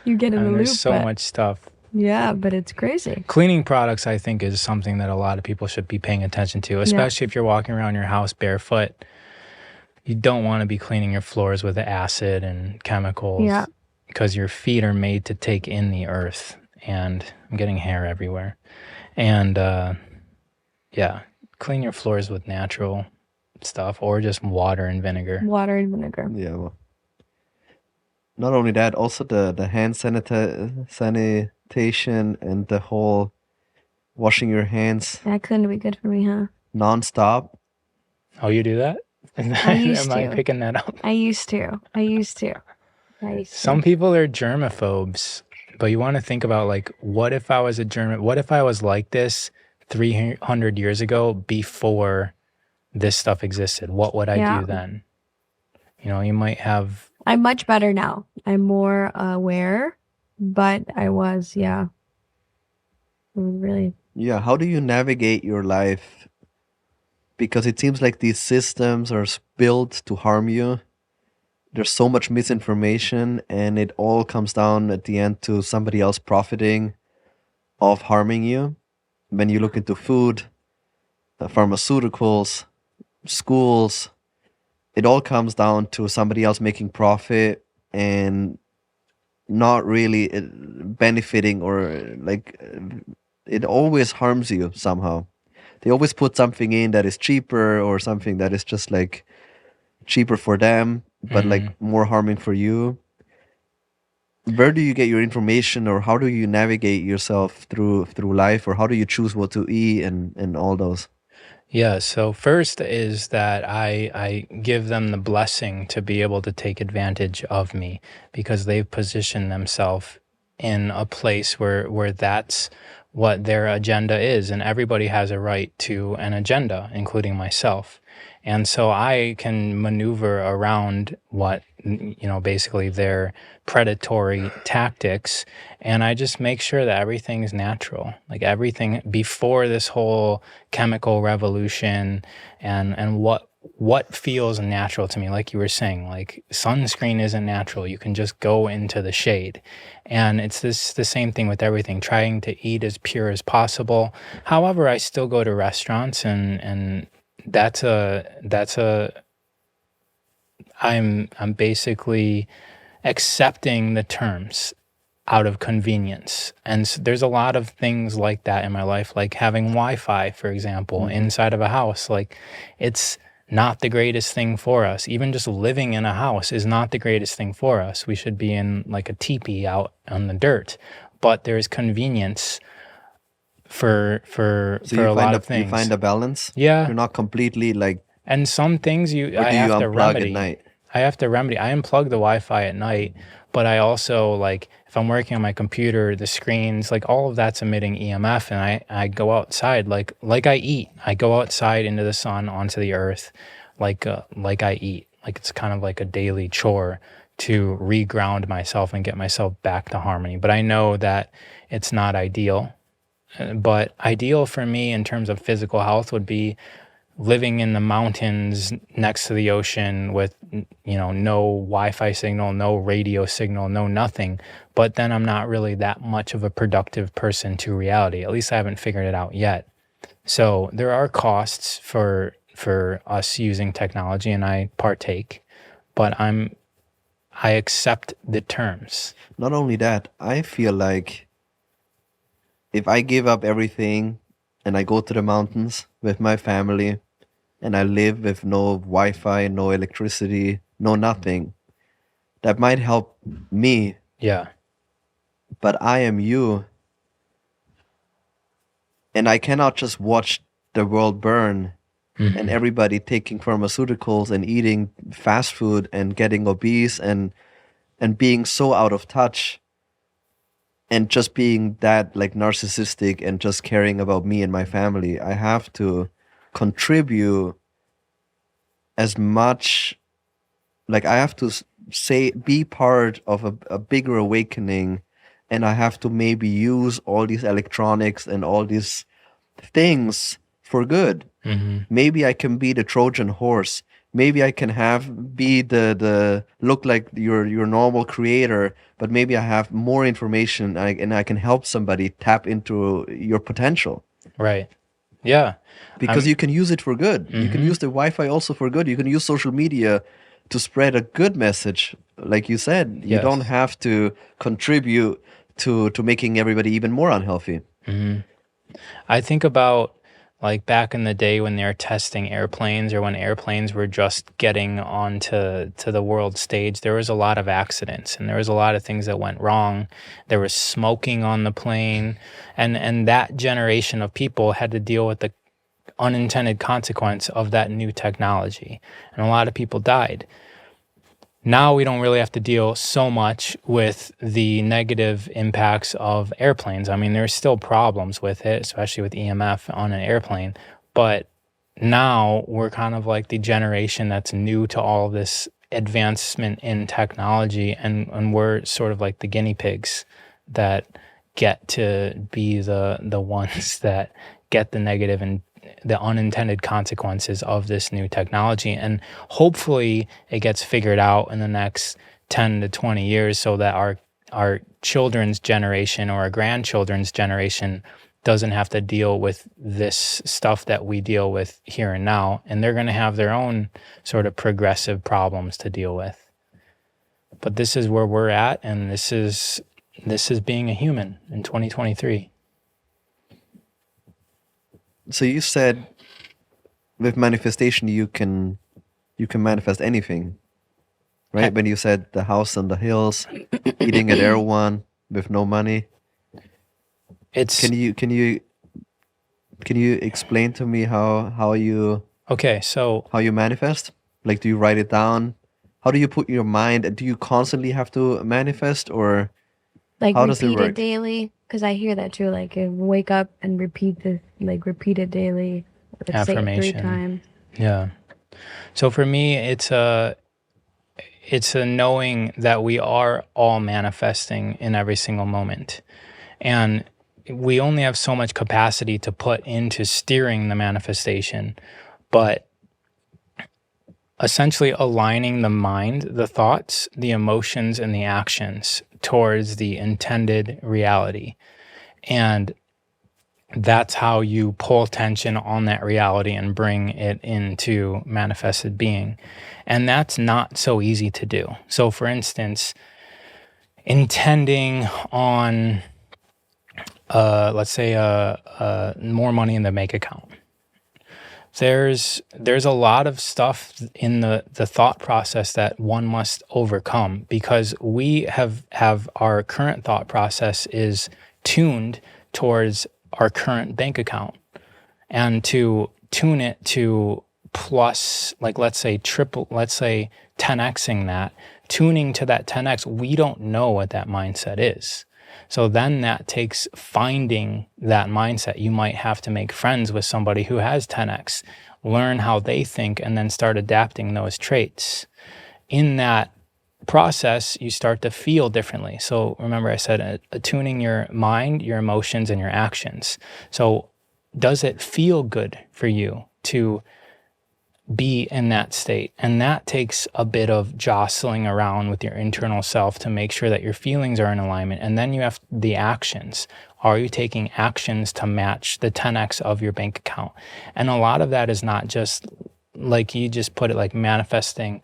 F: And
G: loop.
F: there's so
G: but-
F: much stuff.
G: Yeah, but it's crazy.
F: Cleaning products, I think, is something that a lot of people should be paying attention to, especially if you're walking around your house barefoot. You don't want to be cleaning your floors with acid and chemicals
G: Yeah.
F: because your feet are made to take in the earth. And I'm getting hair everywhere. And yeah, clean your floors with natural stuff or just water and vinegar.
G: Water and vinegar.
B: Yeah. Well, not only that, also the hand sanitation and the whole washing your hands
G: That couldn't be good for me, huh?
B: nonstop.
F: Oh, you do that?
G: I used
F: Am I
G: to.
F: picking that up?
G: I used to.
F: Some people are germaphobes, but you want to think about like, what if I was what if I was like this 300 years ago before this stuff existed? What would I
G: Yeah.
F: do then? You know, you might have,
G: I'm much better now. I'm more aware, but I was, really.
B: Yeah. How do you navigate your life? Because it seems like these systems are built to harm you. There's so much misinformation, and it all comes down at the end to somebody else profiting of harming you. When you look into food, pharmaceuticals, schools, it all comes down to somebody else making profit and not really benefiting, or like it always harms you somehow. They always put something in that is cheaper, or something that is just like cheaper for them, but like more harming for you. Where do you get your information, or how do you navigate yourself through life, or how do you choose what to eat and all those?
F: yeah. So first is that I give them the blessing to be able to take advantage of me because they've positioned themselves in a place where that's what their agenda is, and everybody has a right to an agenda, including myself. And so I can maneuver around what, basically their predatory tactics. And I just make sure that everything is natural, like everything before this whole chemical revolution and what feels natural to me. Like you were saying, like sunscreen isn't natural. You can just go into the shade. And it's the same thing with everything, trying to eat as pure as possible. However, I still go to restaurants and I'm basically accepting the terms out of convenience. And there's a lot of things like that in my life, like having Wi-Fi, for example, inside of a house. Like it's not the greatest thing for us. Even just living in a house is not the greatest thing for us. We should be in like a teepee out on the dirt. But there's convenience for a lot of things.
B: You find a balance.
F: Yeah.
B: You're not completely like.
F: And some things
B: Or
F: I
B: do you
F: have to
B: unplug
F: remedy.
B: at night?
F: I have to remedy. I unplug the Wi-Fi at night, but I also like if I'm working on my computer, the screens, like all of that's emitting EMF, and I go outside like I eat. I go outside into the sun, onto the earth, like I eat. Like it's kind of like a daily chore to reground myself and get myself back to harmony. But I know that it's not ideal. But ideal for me in terms of physical health would be living in the mountains next to the ocean with, no Wi-Fi signal, no radio signal, no nothing. But then I'm not really that much of a productive person to reality. At least I haven't figured it out yet. So there are costs for us using technology, and I partake, but I accept the terms.
B: Not only that, I feel like if I give up everything and I go to the mountains with my family and I live with no Wi-Fi, no electricity, no nothing, that might help me,
F: Yeah.
B: but I am you. And I cannot just watch the world burn and everybody taking pharmaceuticals and eating fast food and getting obese and being so out of touch and just being that like narcissistic and just caring about me and my family. I have to contribute as much, like I have to say, be part of a bigger awakening, and I have to maybe use all these electronics and all these things for good. Maybe I can be the Trojan horse. Maybe I can be the look like your normal creator, but maybe I have more information and I can help somebody tap into your potential.
F: Right. Yeah.
B: Because you can use it for good. You can use the Wi-Fi also for good. You can use social media to spread a good message. Like you said, you
F: Yes.
B: don't have to contribute to making everybody even more unhealthy.
F: I think about like back in the day when they were testing airplanes, or when airplanes were just getting onto the world stage, there was a lot of accidents and there was a lot of things that went wrong. There was smoking on the plane, and that generation of people had to deal with the unintended consequence of that new technology, and a lot of people died. Now we don't really have to deal so much with the negative impacts of airplanes. I mean, there's still problems with it, especially with EMF on an airplane. But now we're kind of like the generation that's new to all of this advancement in technology, and we're sort of like the guinea pigs that get to be the ones that get the negative and the unintended consequences of this new technology. And hopefully it gets figured out in the next 10 to 20 years so that our children's generation or our grandchildren's generation doesn't have to deal with this stuff that we deal with here and now, and they're going to have their own sort of progressive problems to deal with. But this is where we're at, and this is being a human in 2023.
B: So you said with manifestation you can manifest anything, right? When you said the house on the hills, eating at Erewhon with no money.
F: It's
B: Can you explain to me how you
F: okay. So
B: manifest? Like, do you write it down? How do you put your mind? Do you constantly have to manifest, or
G: Like
B: how does it
G: repeat it
B: work?
G: daily, because I hear that too. Like wake up and repeat it daily. Like, say it 3
F: Affirmation.
G: times.
F: yeah. So for me, it's a knowing that we are all manifesting in every single moment, and we only have so much capacity to put into steering the manifestation, but essentially aligning the mind, the thoughts, the emotions, and the actions towards the intended reality. And that's how you pull attention on that reality and bring it into manifested being. And that's not so easy to do. So for instance, intending on, let's say, more money in the bank account. There's a lot of stuff in the thought process that one must overcome, because we have our current thought process is tuned towards our current bank account, and to tune it to plus, like, let's say 10xing that, tuning to that 10x, we don't know what that mindset is. So then that takes finding that mindset. You might have to make friends with somebody who has 10x, learn how they think, and then start adapting those traits. In that process, you start to feel differently. So remember I said attuning your mind, your emotions, and your actions. So does it feel good for you to be in that state? And that takes a bit of jostling around with your internal self to make sure that your feelings are in alignment. And then you have the actions. Are you taking actions to match the 10x of your bank account? And a lot of that is not just like you just put it, like manifesting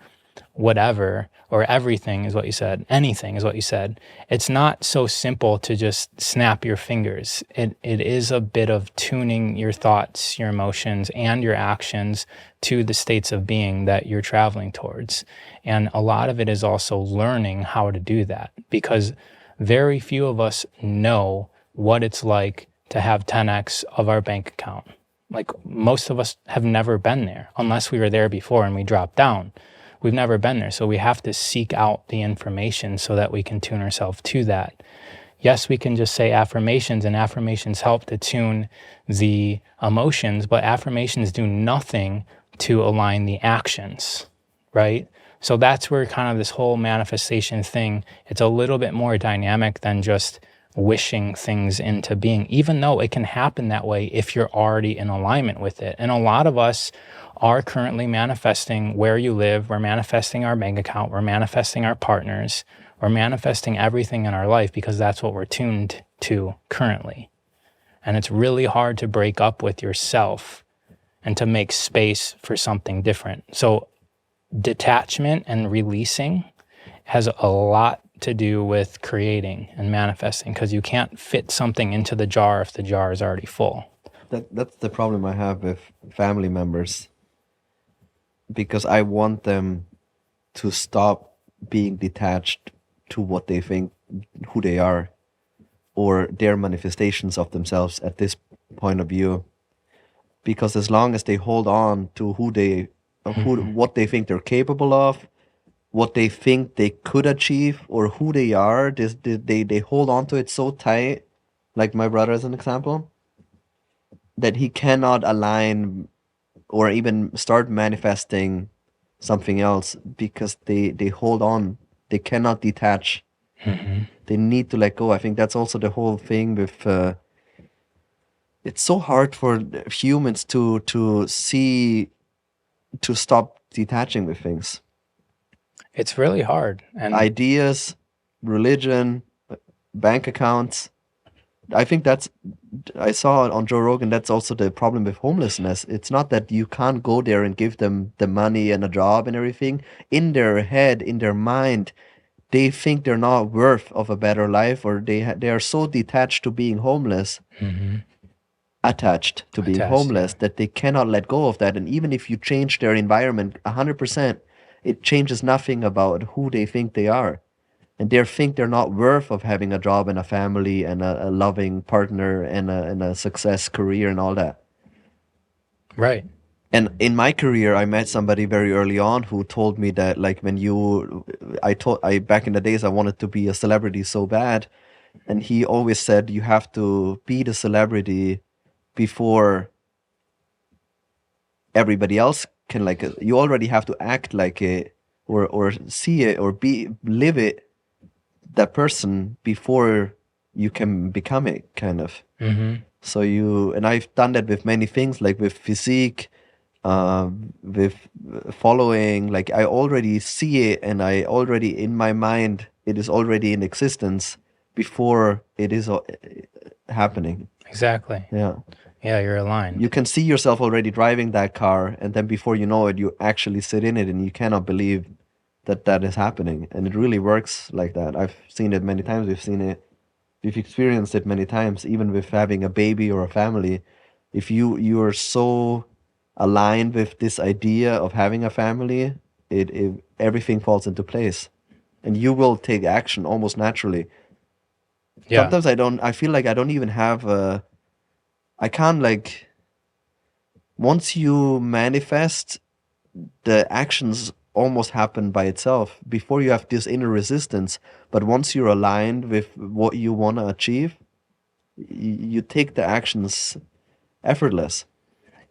F: whatever or everything is what you said, anything is what you said. It's not so simple to just snap your fingers. It is a bit of tuning your thoughts, your emotions, and your actions to the states of being that you're traveling towards. And a lot of it is also learning how to do that, because very few of us know what it's like to have 10x of our bank account. Like most of us have never been there unless we were there before and we dropped down. We've never been there. So we have to seek out the information so that we can tune ourselves to that. Yes, we can just say affirmations, and affirmations help to tune the emotions, but affirmations do nothing to align the actions, right? So that's where kind of this whole manifestation thing, it's a little bit more dynamic than just wishing things into being, even though it can happen that way if you're already in alignment with it. And a lot of us are currently manifesting where you live. We're manifesting our bank account. We're manifesting our partners. We're manifesting everything in our life because that's what we're tuned to currently. And it's really hard to break up with yourself and to make space for something different. So detachment and releasing has a lot to do with creating and manifesting, because you can't fit something into the jar if the jar is already full.
B: That's the problem I have with family members, because I want them to stop being detached to what they think, who they are, or their manifestations of themselves at this point of view. Because as long as they hold on to what they think they're capable of, what they think they could achieve, or who they are, they hold on to it so tight, like my brother as an example, that he cannot align or even start manifesting something else, because they hold on. They cannot detach. They need to let go. I think that's also the whole thing with it's so hard for humans to stop detaching with things.
F: It's really hard. And
B: Ideas, religion, bank accounts. I think I saw it on Joe Rogan, that's also the problem with homelessness. It's not that you can't go there and give them the money and a job and everything. In their head, in their mind, they think they're not worth of a better life, or they are so detached to being homeless, attached to being homeless, that they cannot let go of that. And even if you change their environment 100%, it changes nothing about who they think they are. And they think they're not worth of having a job and a family and a loving partner and a success career and all that.
F: right.
B: And in my career, I met somebody very early on who told me that, like, back in the days, I wanted to be a celebrity so bad. And he always said, you have to be the celebrity before everybody else can, like, you already have to act like it, or see it, or live it, that person, before you can become it, kind of. So and I've done that with many things, like with physique, with following. Like, I already see it, and I already, in my mind, it is already in existence before it is happening.
F: Exactly.
B: Yeah.
F: Yeah, you're aligned.
B: You can see yourself already driving that car, and then before you know it, you actually sit in it, and you cannot believe that is happening. And it really works like that. I've seen it many times. We've experienced it many times, even with having a baby or a family. If you are so aligned with this idea of having a family, everything falls into place, and you will take action almost naturally.
F: Yeah.
B: Sometimes I feel like I don't even have I can't, like, once you manifest, the actions almost happen by itself before you have this inner resistance. But once you're aligned with what you want to achieve, you take the actions effortless.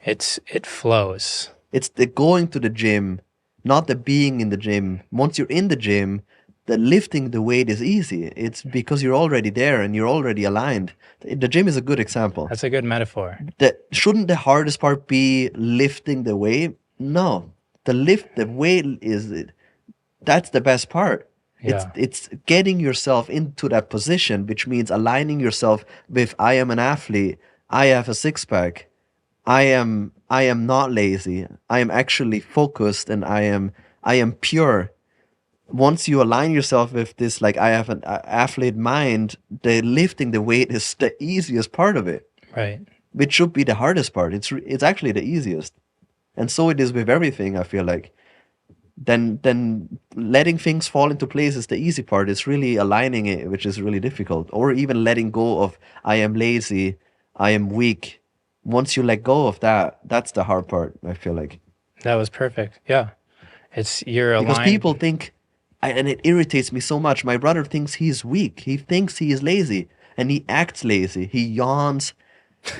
F: It flows.
B: It's the going to the gym, not the being in the gym. Once you're in the gym, the lifting the weight is easy. It's because you're already there and you're already aligned. The gym is a good example.
F: That's a good metaphor.
B: Shouldn't the hardest part be lifting the weight? No. The weight that's the best part. It's
F: Yeah.
B: it's getting yourself into that position, which means aligning yourself with I am an athlete, I have a six pack, I am not lazy, I am actually focused, and I am pure. Once you align yourself with this, like I have an athlete mind, the lifting the weight is the easiest part of it,
F: Right.
B: which should be the hardest part. It's actually the easiest, and so it is with everything. I feel like then letting things fall into place is the easy part. It's really aligning it, which is really difficult, or even letting go of I am lazy, I am weak. Once you let go of that, that's the hard part. I feel like
F: That was perfect. Yeah. It's you're
B: because
F: aligned.
B: people think, and it irritates me so much. My brother thinks he's weak. He thinks he is lazy, and he acts lazy. He yawns.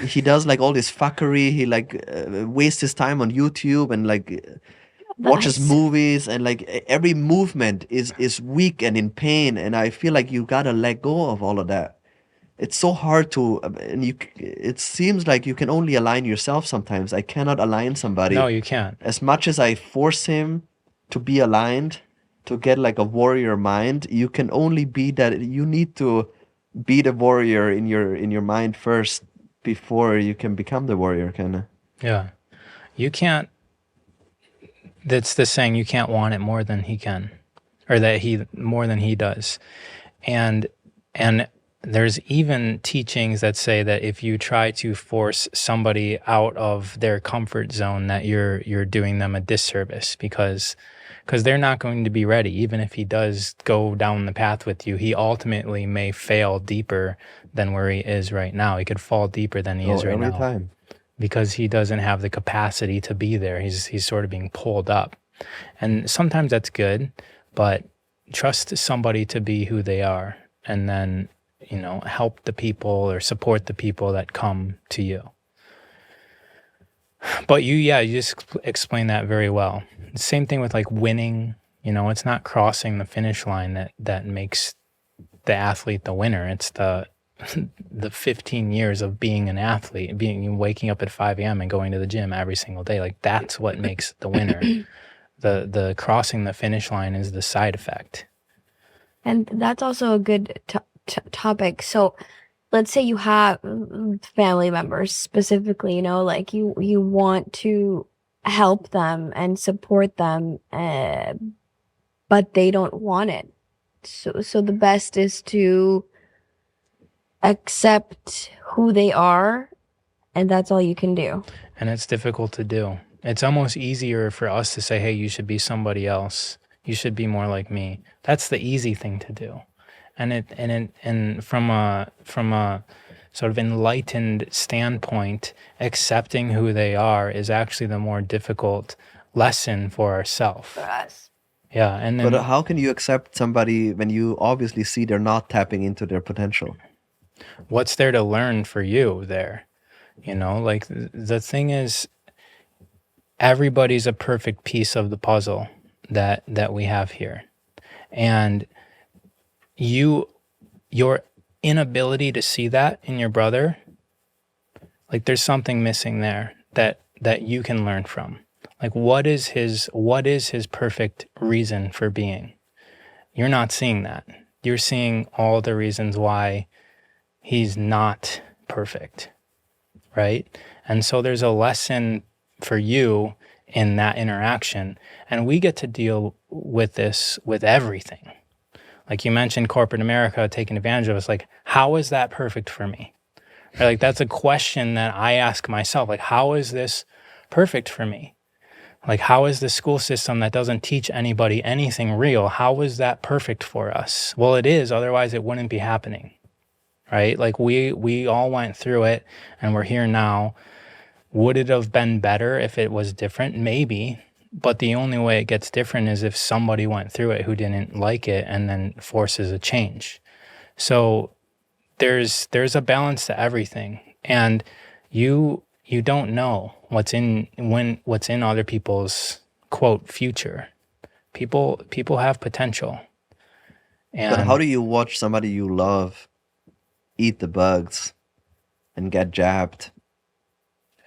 B: He does like all this fuckery. He like wastes his time on YouTube and like watches
G: Nice.
B: movies, and like every movement is weak and in pain. And I feel like you gotta let go of all of that. It's so hard to, and it seems like you can only align yourself sometimes. I cannot align somebody.
F: No, you can't.
B: As much as I force him to be aligned, to get like a warrior mind, you can only be that. You need to be the warrior in your mind first before you can become the warrior, kind of.
F: Yeah. You can't, that's the saying, you can't want it more than he can, or that he, more than he does. And there's even teachings that say that if you try to force somebody out of their comfort zone, that you're doing them a disservice, because they're not going to be ready. Even if he does go down the path with you, he ultimately may fail deeper than where he is right now. He could fall deeper than he is right
B: Every
F: now,
B: time.
F: because he doesn't have the capacity to be there. He's sort of being pulled up. And sometimes that's good, but trust somebody to be who they are, and then, help the people or support the people that come to you. But you just explained that very well. Same thing with like winning. It's not crossing the finish line that makes the athlete the winner. It's the 15 years of being an athlete, waking up at 5 a.m. and going to the gym every single day. Like, that's what makes the winner. The crossing the finish line is the side effect.
G: And that's also a good topic. So let's say you have family members specifically, like you want to help them and support them, but they don't want it. So the best is to accept who they are, and that's all you can do.
F: And it's difficult to do. It's almost easier for us to say, hey, you should be somebody else. You should be more like me. That's the easy thing to do. And from a sort of enlightened standpoint, accepting who they are is actually the more difficult lesson for ourselves.
G: For us.
F: Yeah. And then,
B: But how can you accept somebody when you obviously see they're not tapping into their potential?
F: what's there to learn for you there? Like the thing is, everybody's a perfect piece of the puzzle that we have here. And your inability to see that in your brother, like there's something missing there that you can learn from. Like, what is his perfect reason for being? You're not seeing that. You're seeing all the reasons why he's not perfect, right? And so there's a lesson for you in that interaction. And we get to deal with this with everything. Like you mentioned corporate America taking advantage of us. Like, how is that perfect for me? Or like, that's a question that I ask myself. Like, how is this perfect for me? Like, how is the school system that doesn't teach anybody anything real? How is that perfect for us? Well, it is. Otherwise, it wouldn't be happening, right? Like we all went through it and we're here now. Would it have been better if it was different? Maybe. But the only way it gets different is if somebody went through it who didn't like it and then forces a change. So there's a balance to everything. And you don't know what's in other people's quote future. People have potential. And
B: But how do you watch somebody you love eat the bugs and get jabbed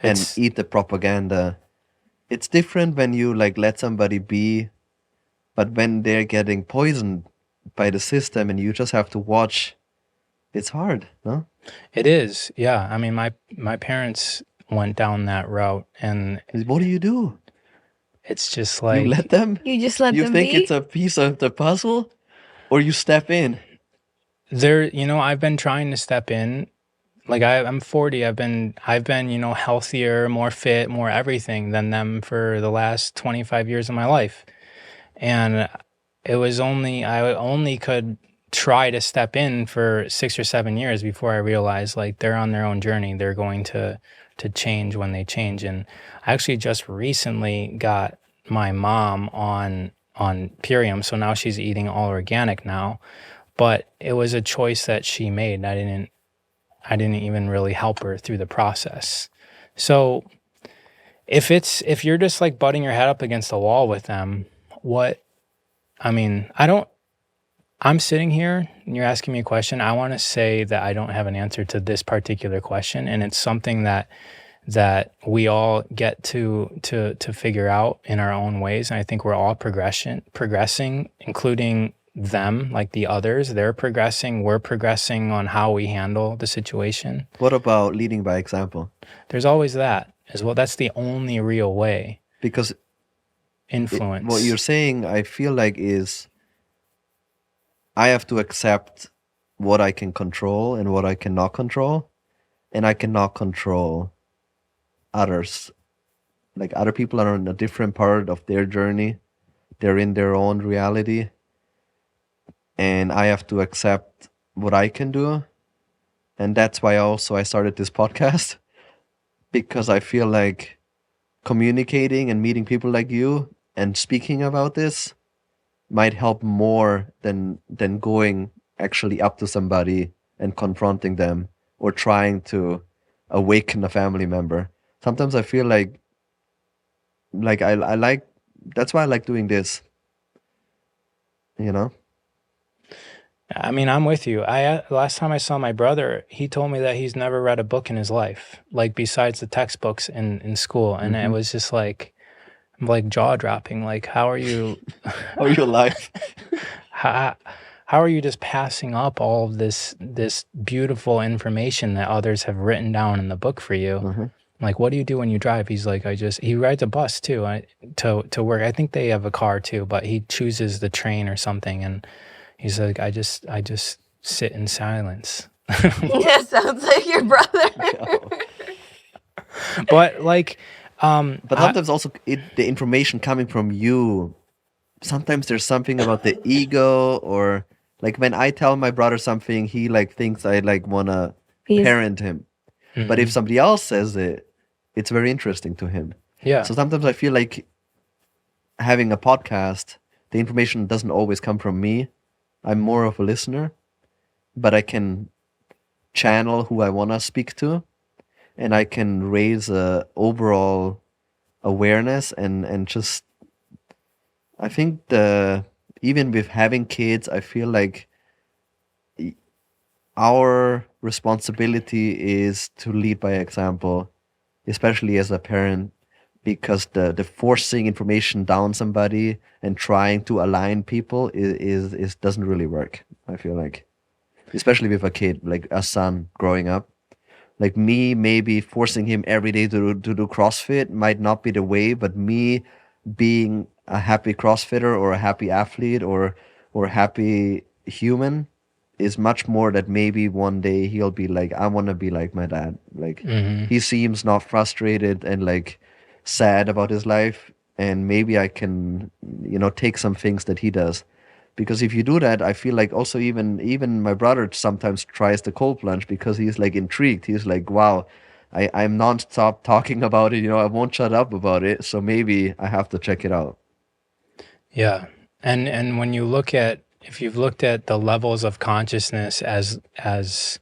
B: and
F: It's-
B: eat the propaganda? It's different when you like let somebody be, but when they're getting poisoned by the system and you just have to watch. It's hard, no?
F: It is. Yeah. I mean, my parents went down that route, and
B: What do you do?
F: it's just
B: You
F: like
B: let them?
G: You just let
B: You
G: them
B: think
G: be?
B: it's a piece of the puzzle? Or you step in?
F: I've been trying to step in. Like I'm 40. I've been, healthier, more fit, more everything than them for the last 25 years of my life. And I only could try to step in for 6 or 7 years before I realized like they're on their own journey. They're going to change when they change. And I actually just recently got my mom on Purium, so now she's eating all organic now. But it was a choice that she made. I didn't even really help her through the process. So if you're just like butting your head up against the wall with them, I'm sitting here and you're asking me a question. I want to say that I don't have an answer to this particular question. And it's something that we all get to figure out in our own ways. And I think we're all progressing, including them, like the others. They're progressing. We're progressing on how we handle the situation.
B: What about leading by example?
F: There's always that as well. That's the only real way.
B: Because
F: Influence.
B: what you're saying, I feel like, is I have to accept what I can control and what I cannot control. And I cannot control others. Like other people are on a different part of their journey. They're in their own reality. And I have to accept what I can do. And that's why I started this podcast. Because I feel like communicating and meeting people like you and speaking about this might help more than going actually up to somebody and confronting them or trying to awaken a family member. Sometimes I feel like I like, that's why I like doing this, you know?
F: I mean, I'm with you. Last time I saw my brother, he told me that he's never read a book in his life, like besides the textbooks in school. And it was just like jaw dropping. Like, how are you?
B: How are you alive?
F: how are you just passing up all of this beautiful information that others have written down in the book for you? Like, what do you do when you drive? He's like, he rides a bus too, to work. I think they have a car too, but he chooses the train or something. And he's like, I just sit in silence.
G: Yeah, sounds like your brother.
F: But like,
B: but sometimes also the information coming from you, sometimes there's something about the ego, or like when I tell my brother something, he like thinks I like wanna parent him. But if somebody else says it, it's very interesting to him.
F: Yeah.
B: So sometimes I feel like having a podcast, the information doesn't always come from me. I'm more of a listener, but I can channel who I want to speak to, and I can raise a overall awareness and just, I think even with having kids, I feel like our responsibility is to lead by example, especially as a parent, because the forcing information down somebody and trying to align people is doesn't really work. I feel like, especially with a kid, like a son growing up, like me, maybe forcing him every day to do CrossFit might not be the way, but me being a happy CrossFitter or a happy athlete or a happy human is much more that maybe one day he'll be like, I want to be like my dad. Like he seems not frustrated and like sad about his life, and maybe I can, take some things that he does. Because if you do that, I feel like also even my brother sometimes tries the cold plunge because he's like intrigued. He's like, wow, I'm non-stop talking about it. I won't shut up about it. So maybe I have to check it out.
F: Yeah. And when you if you've looked at the levels of consciousness as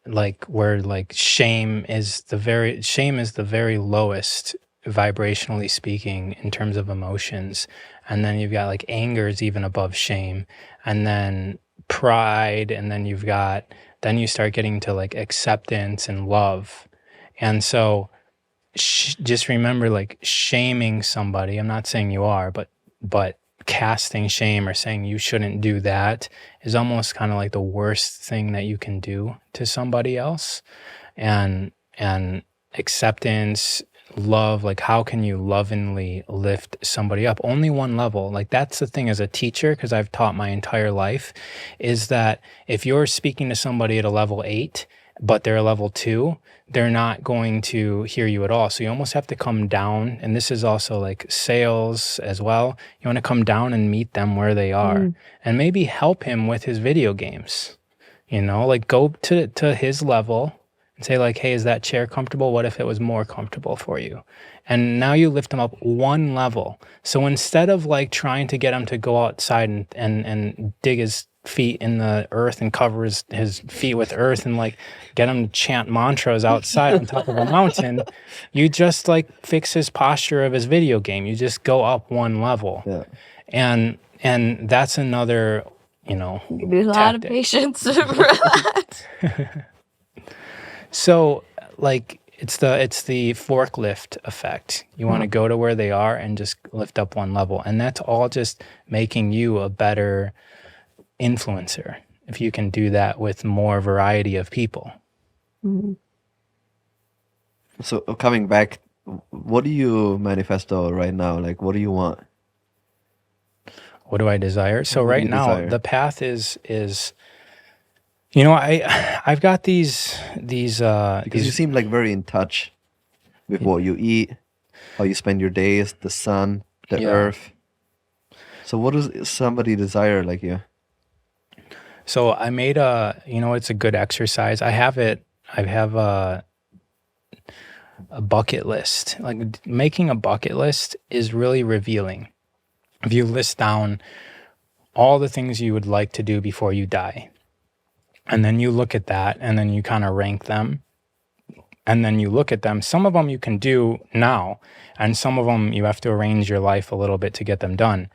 F: like where like shame is the very lowest vibrationally speaking in terms of emotions, and then you've got like anger is even above shame, and then pride, and then you start getting to like acceptance and love. And so just remember, like, shaming somebody, I'm not saying you are, but casting shame or saying you shouldn't do that is almost kind of like the worst thing that you can do to somebody else. And acceptance, love, like how can you lovingly lift somebody up? Only one level. Like that's the thing as a teacher, because I've taught my entire life, is that if you're speaking to somebody at a level 8 but they're a level 2, they're not going to hear you at all. So you almost have to come down, and this is also like sales as well. You want to come down and meet them where they are, and maybe help him with his video games. Like go to his level and say like, hey, is that chair comfortable? What if it was more comfortable for you? And now you lift him up one level. So instead of like trying to get him to go outside and dig his feet in the earth and cover his feet with earth and like get him to chant mantras outside on top of a mountain, you just like fix his posture of his video game. You just go up one level.
B: Yeah.
F: And that's another,
G: There's a lot of
F: tactic.
G: patience for that.
F: So like it's the forklift effect. You want to go to where they are and just lift up one level. And that's all just making you a better influencer if you can do that with more variety of people.
B: So coming back, what do you manifesto right now? Like, what do you want?
F: What do I desire? So
B: What do
F: right
B: you
F: now
B: desire?
F: the path is I've got these
B: Because you seem like very in touch with what you eat, how you spend your days, the sun, the
F: Yeah.
B: earth. So what does somebody desire like you?
F: So I made it's a good exercise. I have a bucket list. Like making a bucket list is really revealing. If you list down all the things you would like to do before you die, and then you look at that, and then you kind of rank them, and then you look at them. Some of them you can do now, and some of them you have to arrange your life a little bit to get them done.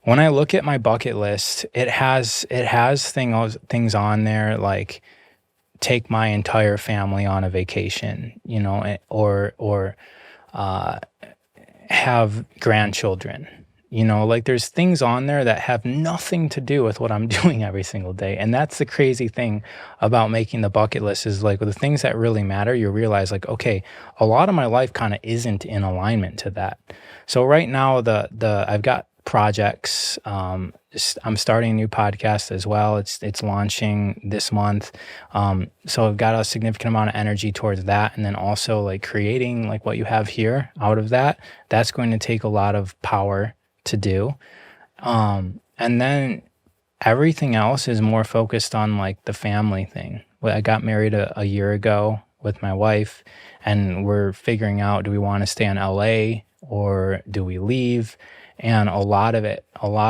F: When I look at my bucket list, it has things on there like take my entire family on a vacation, or have grandchildren. Like there's things on there that have nothing to do with what I'm doing every single day. And that's the crazy thing about making the bucket list is like the things that really matter, you realize like, okay, a lot of my life kind of isn't in alignment to that. So right now I've got projects. I'm starting a new podcast as well. It's launching this month. So I've got a significant amount of energy towards that. And then also like creating like what you have here out of that, that's going to take a lot of power to do. And then everything else is more focused on like the family thing. I got married a year ago with my wife, and we're figuring out, do we want to stay in LA or do we leave? And a lot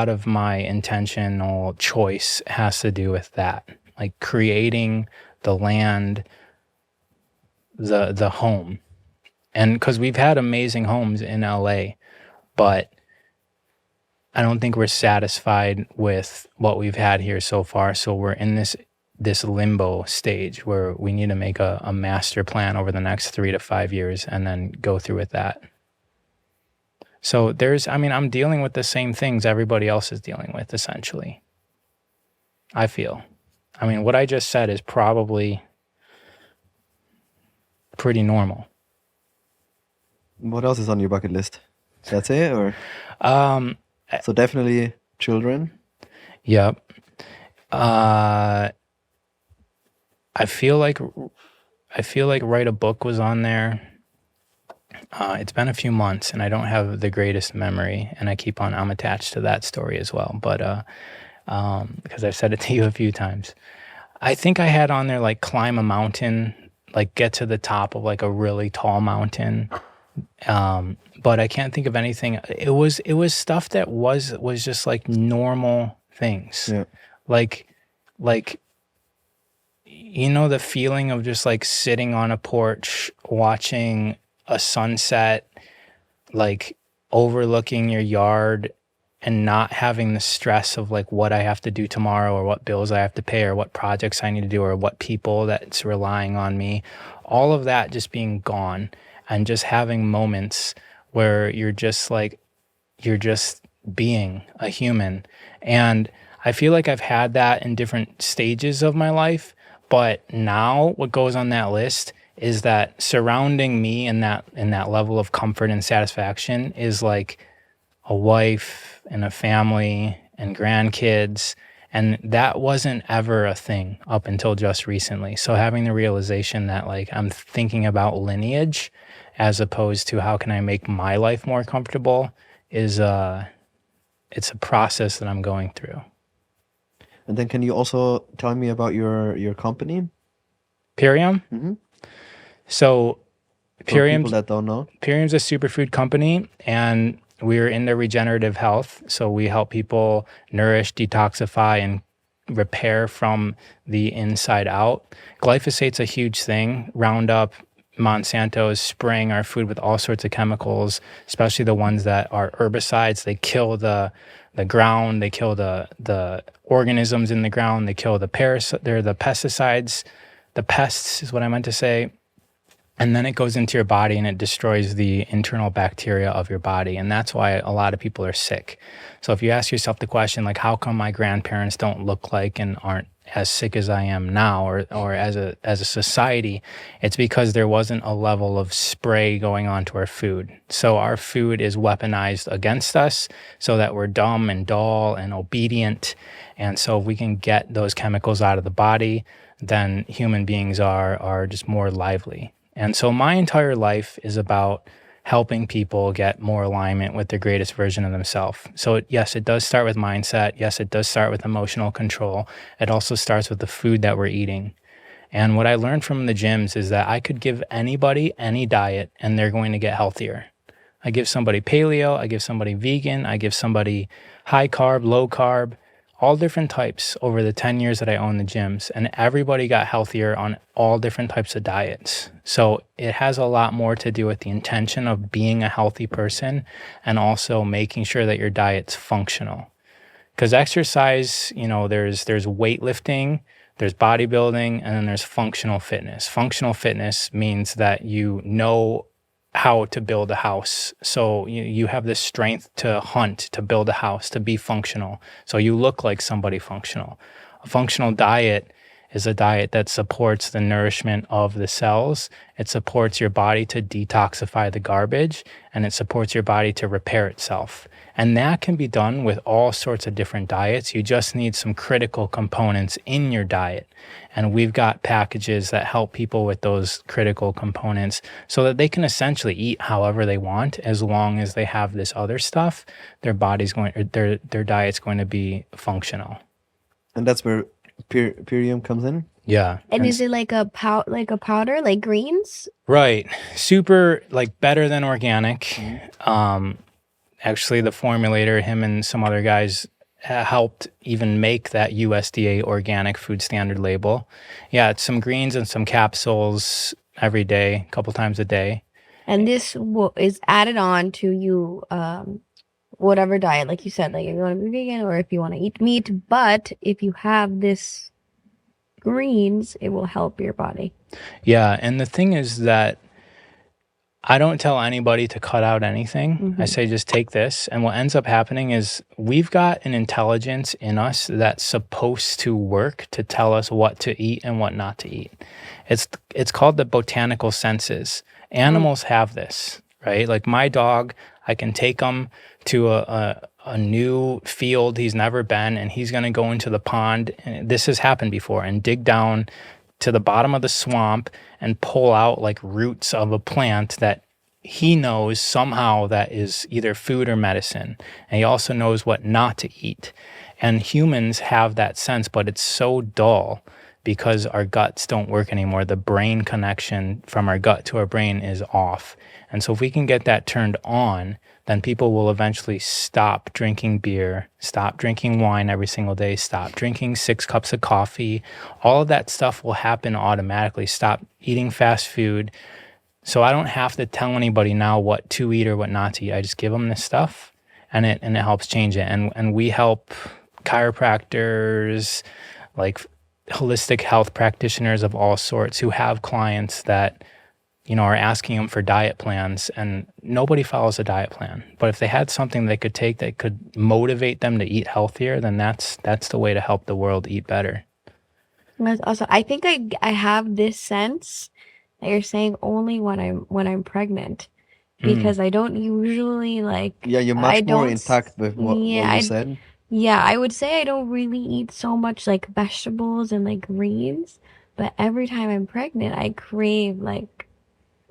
F: of my intentional choice has to do with that, like creating the land, the home. And because we've had amazing homes in LA, but I don't think we're satisfied with what we've had here so far. So we're in this limbo stage where we need to make a master plan over the next 3 to 5 years and then go through with that. So I'm dealing with the same things everybody else is dealing with, essentially. I feel. What I just said is probably pretty normal.
B: What else is on your bucket list? That's it, or so definitely children.
F: Yep. I feel like write a book was on there. It's been a few months and I don't have the greatest memory, and I'm attached to that story as well. But because I've said it to you a few times, I think I had on there like climb a mountain, like get to the top of like a really tall mountain. But I can't think of anything. It was stuff that was just like normal things.
B: Yeah.
F: Like the feeling of just like sitting on a porch watching a sunset, like overlooking your yard and not having the stress of like what I have to do tomorrow or what bills I have to pay or what projects I need to do or what people that's relying on me. All of that just being gone and just having moments where you're just being a human. And I feel like I've had that in different stages of my life. But now what goes on that list is that surrounding me in that level of comfort and satisfaction is like a wife and a family and grandkids. And that wasn't ever a thing up until just recently. So having the realization that like I'm thinking about lineage as opposed to how can I make my life more comfortable is it's a process that I'm going through.
B: And then can you also tell me about your company?
F: Purium?
B: Mm-hmm.
F: So
B: For people
F: Purium's
B: that don't know.
F: Purium's a superfood company, and we're into regenerative health. So we help people nourish, detoxify, and repair from the inside out. Glyphosate's a huge thing. Roundup, Monsanto is spraying our food with all sorts of chemicals, especially the ones that are herbicides. They kill the ground, they kill the organisms in the ground, they kill they're the pesticides, the pests is what I meant to say. And then it goes into your body and it destroys the internal bacteria of your body. And that's why a lot of people are sick. So if you ask yourself the question, like, how come my grandparents don't look like and aren't as sick as I am now, or as a society, it's because there wasn't a level of spray going on to our food. So our food is weaponized against us so that we're dumb and dull and obedient. And so if we can get those chemicals out of the body, then human beings are just more lively. And so my entire life is about helping people get more alignment with their greatest version of themselves. So yes, it does start with mindset. Yes, it does start with emotional control. It also starts with the food that we're eating. And what I learned from the gyms is that I could give anybody any diet and they're going to get healthier. I give somebody paleo, I give somebody vegan, I give somebody high carb, low carb, all different types over the 10 years that I owned the gyms, and everybody got healthier on all different types of diets. So it has a lot more to do with the intention of being a healthy person and also making sure that your diet's functional. Because exercise, there's weightlifting, there's bodybuilding, and then there's functional fitness. Functional fitness means that you know how to build a house. So you have the strength to hunt, to build a house, to be functional. So you look like somebody functional. A functional diet is a diet that supports the nourishment of the cells. It supports your body to detoxify the garbage, and it supports your body to repair itself. And that can be done with all sorts of different diets. You just need some critical components in your diet. And we've got packages that help people with those critical components so that they can essentially eat however they want, as long as they have this other stuff. Their diet's going to be functional.
B: And that's where Purium comes in?
F: Yeah.
G: And is it like a powder, like greens?
F: Right. Super, better than organic. Actually, the formulator, him and some other guys, helped even make that USDA organic food standard label. Yeah, it's some greens and some capsules every day, a couple times a day.
G: And this is added on to you, whatever diet, like you said, like if you want to be vegan or if you want to eat meat. But if you have this greens, it will help your body.
F: Yeah, and the thing is that I don't tell anybody to cut out anything.
G: Mm-hmm.
F: I say just take this. And what ends up happening is we've got an intelligence in us that's supposed to work to tell us what to eat and what not to eat. It's called the botanical senses. Animals have this, right? Like my dog, I can take him to a new field he's never been, and he's going to go into the pond. And this has happened before, and dig down to the bottom of the swamp and pull out like roots of a plant that he knows somehow that is either food or medicine. And he also knows what not to eat. And humans have that sense, but it's so dull because our guts don't work anymore. The brain connection from our gut to our brain is off. And so if we can get that turned on, then people will eventually stop drinking beer, stop drinking wine every single day, stop drinking 6 cups of coffee. All of that stuff will happen automatically. Stop eating fast food. So I don't have to tell anybody now what to eat or what not to eat. I just give them this stuff, and it helps change it. And we help chiropractors, like holistic health practitioners of all sorts who have clients that are asking them for diet plans, and nobody follows a diet plan. But if they had something they could take that could motivate them to eat healthier, then that's the way to help the world eat better.
G: That's also, I think I have this sense that you're saying only when I'm pregnant, because I don't usually like.
B: Yeah, you're
G: I
B: much more
G: don't.
B: intact with what
G: Yeah,
B: you said.
G: yeah, I would say I don't really eat so much like vegetables and like greens, but every time I'm pregnant, I crave like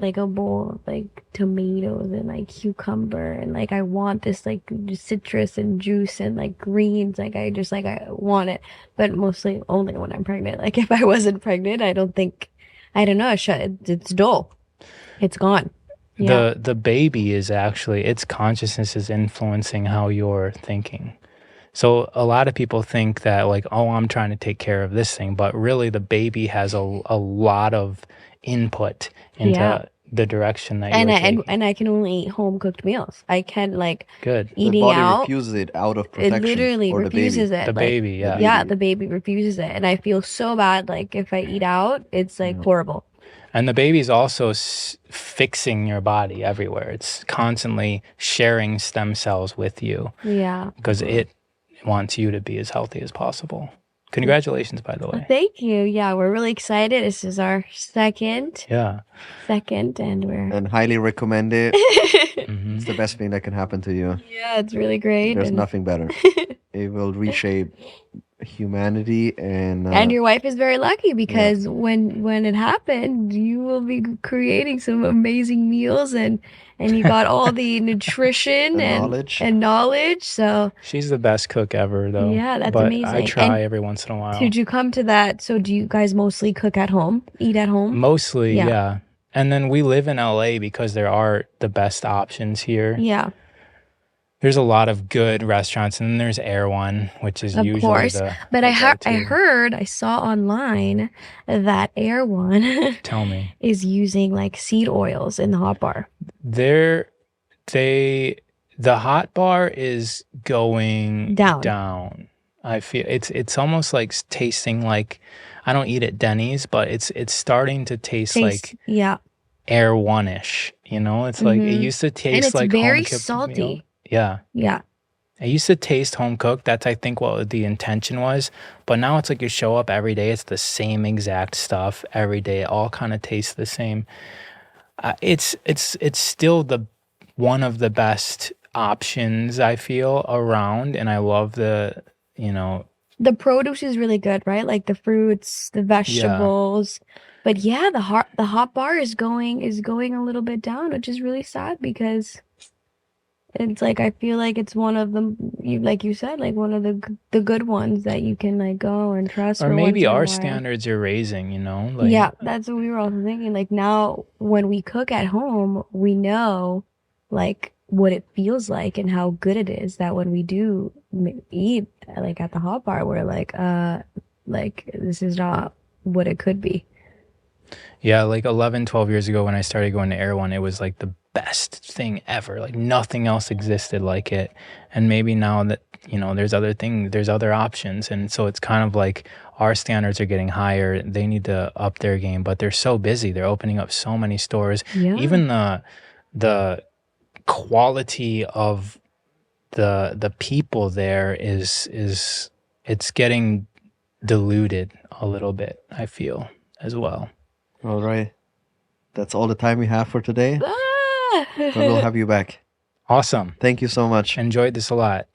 G: a bowl of like tomatoes and like cucumber, and like I want this like citrus and juice and like greens, like I want it, but mostly only when I'm pregnant. Like if I wasn't pregnant, I don't know, it's dull, it's gone. Yeah.
F: The baby is actually, its consciousness is influencing how you're thinking. So a lot of people think that like, oh, I'm trying to take care of this thing, but really the baby has a lot of input into
G: Yeah.
F: the direction that
G: And
F: you're
G: I
F: taking.
G: and I can only eat home cooked meals. I can't like
F: Good.
B: The
G: eating
B: body
G: out.
B: refuses it out of
G: It
B: protection
G: literally
B: for the
G: refuses
B: baby.
G: it.
F: The
G: like,
F: baby, yeah.
G: Yeah,
B: baby.
G: the baby refuses it, and I feel so bad. Like if I eat out, it's like horrible.
F: And the baby's also fixing your body everywhere. It's constantly sharing stem cells with you
G: Yeah.
F: because it wants you to be as healthy as possible. Congratulations, by the way.
G: Thank you. Yeah, we're really excited. This is our second,
F: Yeah.
G: and we're
B: And highly recommend it.
F: Mhm.
B: It's the best thing that can happen to you.
G: yeah, it's really great.
B: There's
G: and,
B: nothing better. It will reshape humanity and
G: and your wife is very lucky because when it happened, you will be creating some amazing meals, and you got all the nutrition
B: The
G: and
B: knowledge.
G: knowledge. So
F: She's the best cook ever, though.
G: Yeah, that's
F: but I
G: amazing.
F: try
G: And
F: every once in a while.
G: did you come to that? So do you guys mostly cook at home, eat at home?
F: Mostly,
G: Yeah.
F: yeah. And then we live in LA because there are the best options here.
G: Yeah,
F: There's a lot of good restaurants, and then there's Air One, which is
G: of
F: usually
G: course.
F: the
G: But
F: the
G: I
F: go-to.
G: heard, I saw online that Air One
F: Tell me.
G: is using like seed oils in the hot bar.
F: The hot bar is going
G: Down.
F: I feel it's almost like tasting like, I don't eat at Denny's, but it's starting to taste like
G: Yeah,
F: Air One-ish. It's like it used to
G: and
F: taste
G: it's
F: like
G: very
F: home-cooked
G: salty.
F: meal. Yeah.
G: Yeah,
F: It used to taste home cooked. That's, I think, what the intention was. But now it's like you show up every day. It's the same exact stuff every day. It all kind of tastes the same. It's still one of the best options, I feel, around. And I love the
G: produce is really good, right? Like the fruits, the vegetables. But yeah, the hot bar is going a little bit down, which is really sad because it's like I feel like it's one of them, like you said, like one of the good ones that you can like go and trust.
F: or
G: for
F: maybe
G: once in a
F: our
G: while.
F: standards are raising, like,
G: Yeah, that's what we were also thinking. Like now, when we cook at home, we know like what it feels like and how good it is. That when we do eat like at the hot bar, we're like this is not what it could be.
F: Yeah, like 11, 12 years ago when I started going to Air One, it was like the best thing ever. Like nothing else existed like it. And maybe now that, there's other options. And so it's kind of like our standards are getting higher. They need to up their game, but they're so busy. They're opening up so many stores.
G: Yeah.
F: Even the quality of the people there is it's getting diluted a little bit, I feel, as well.
B: All right. That's all the time we have for today.
G: Ah!
B: But we'll have you back.
F: Awesome.
B: Thank you so much.
F: Enjoyed this a lot.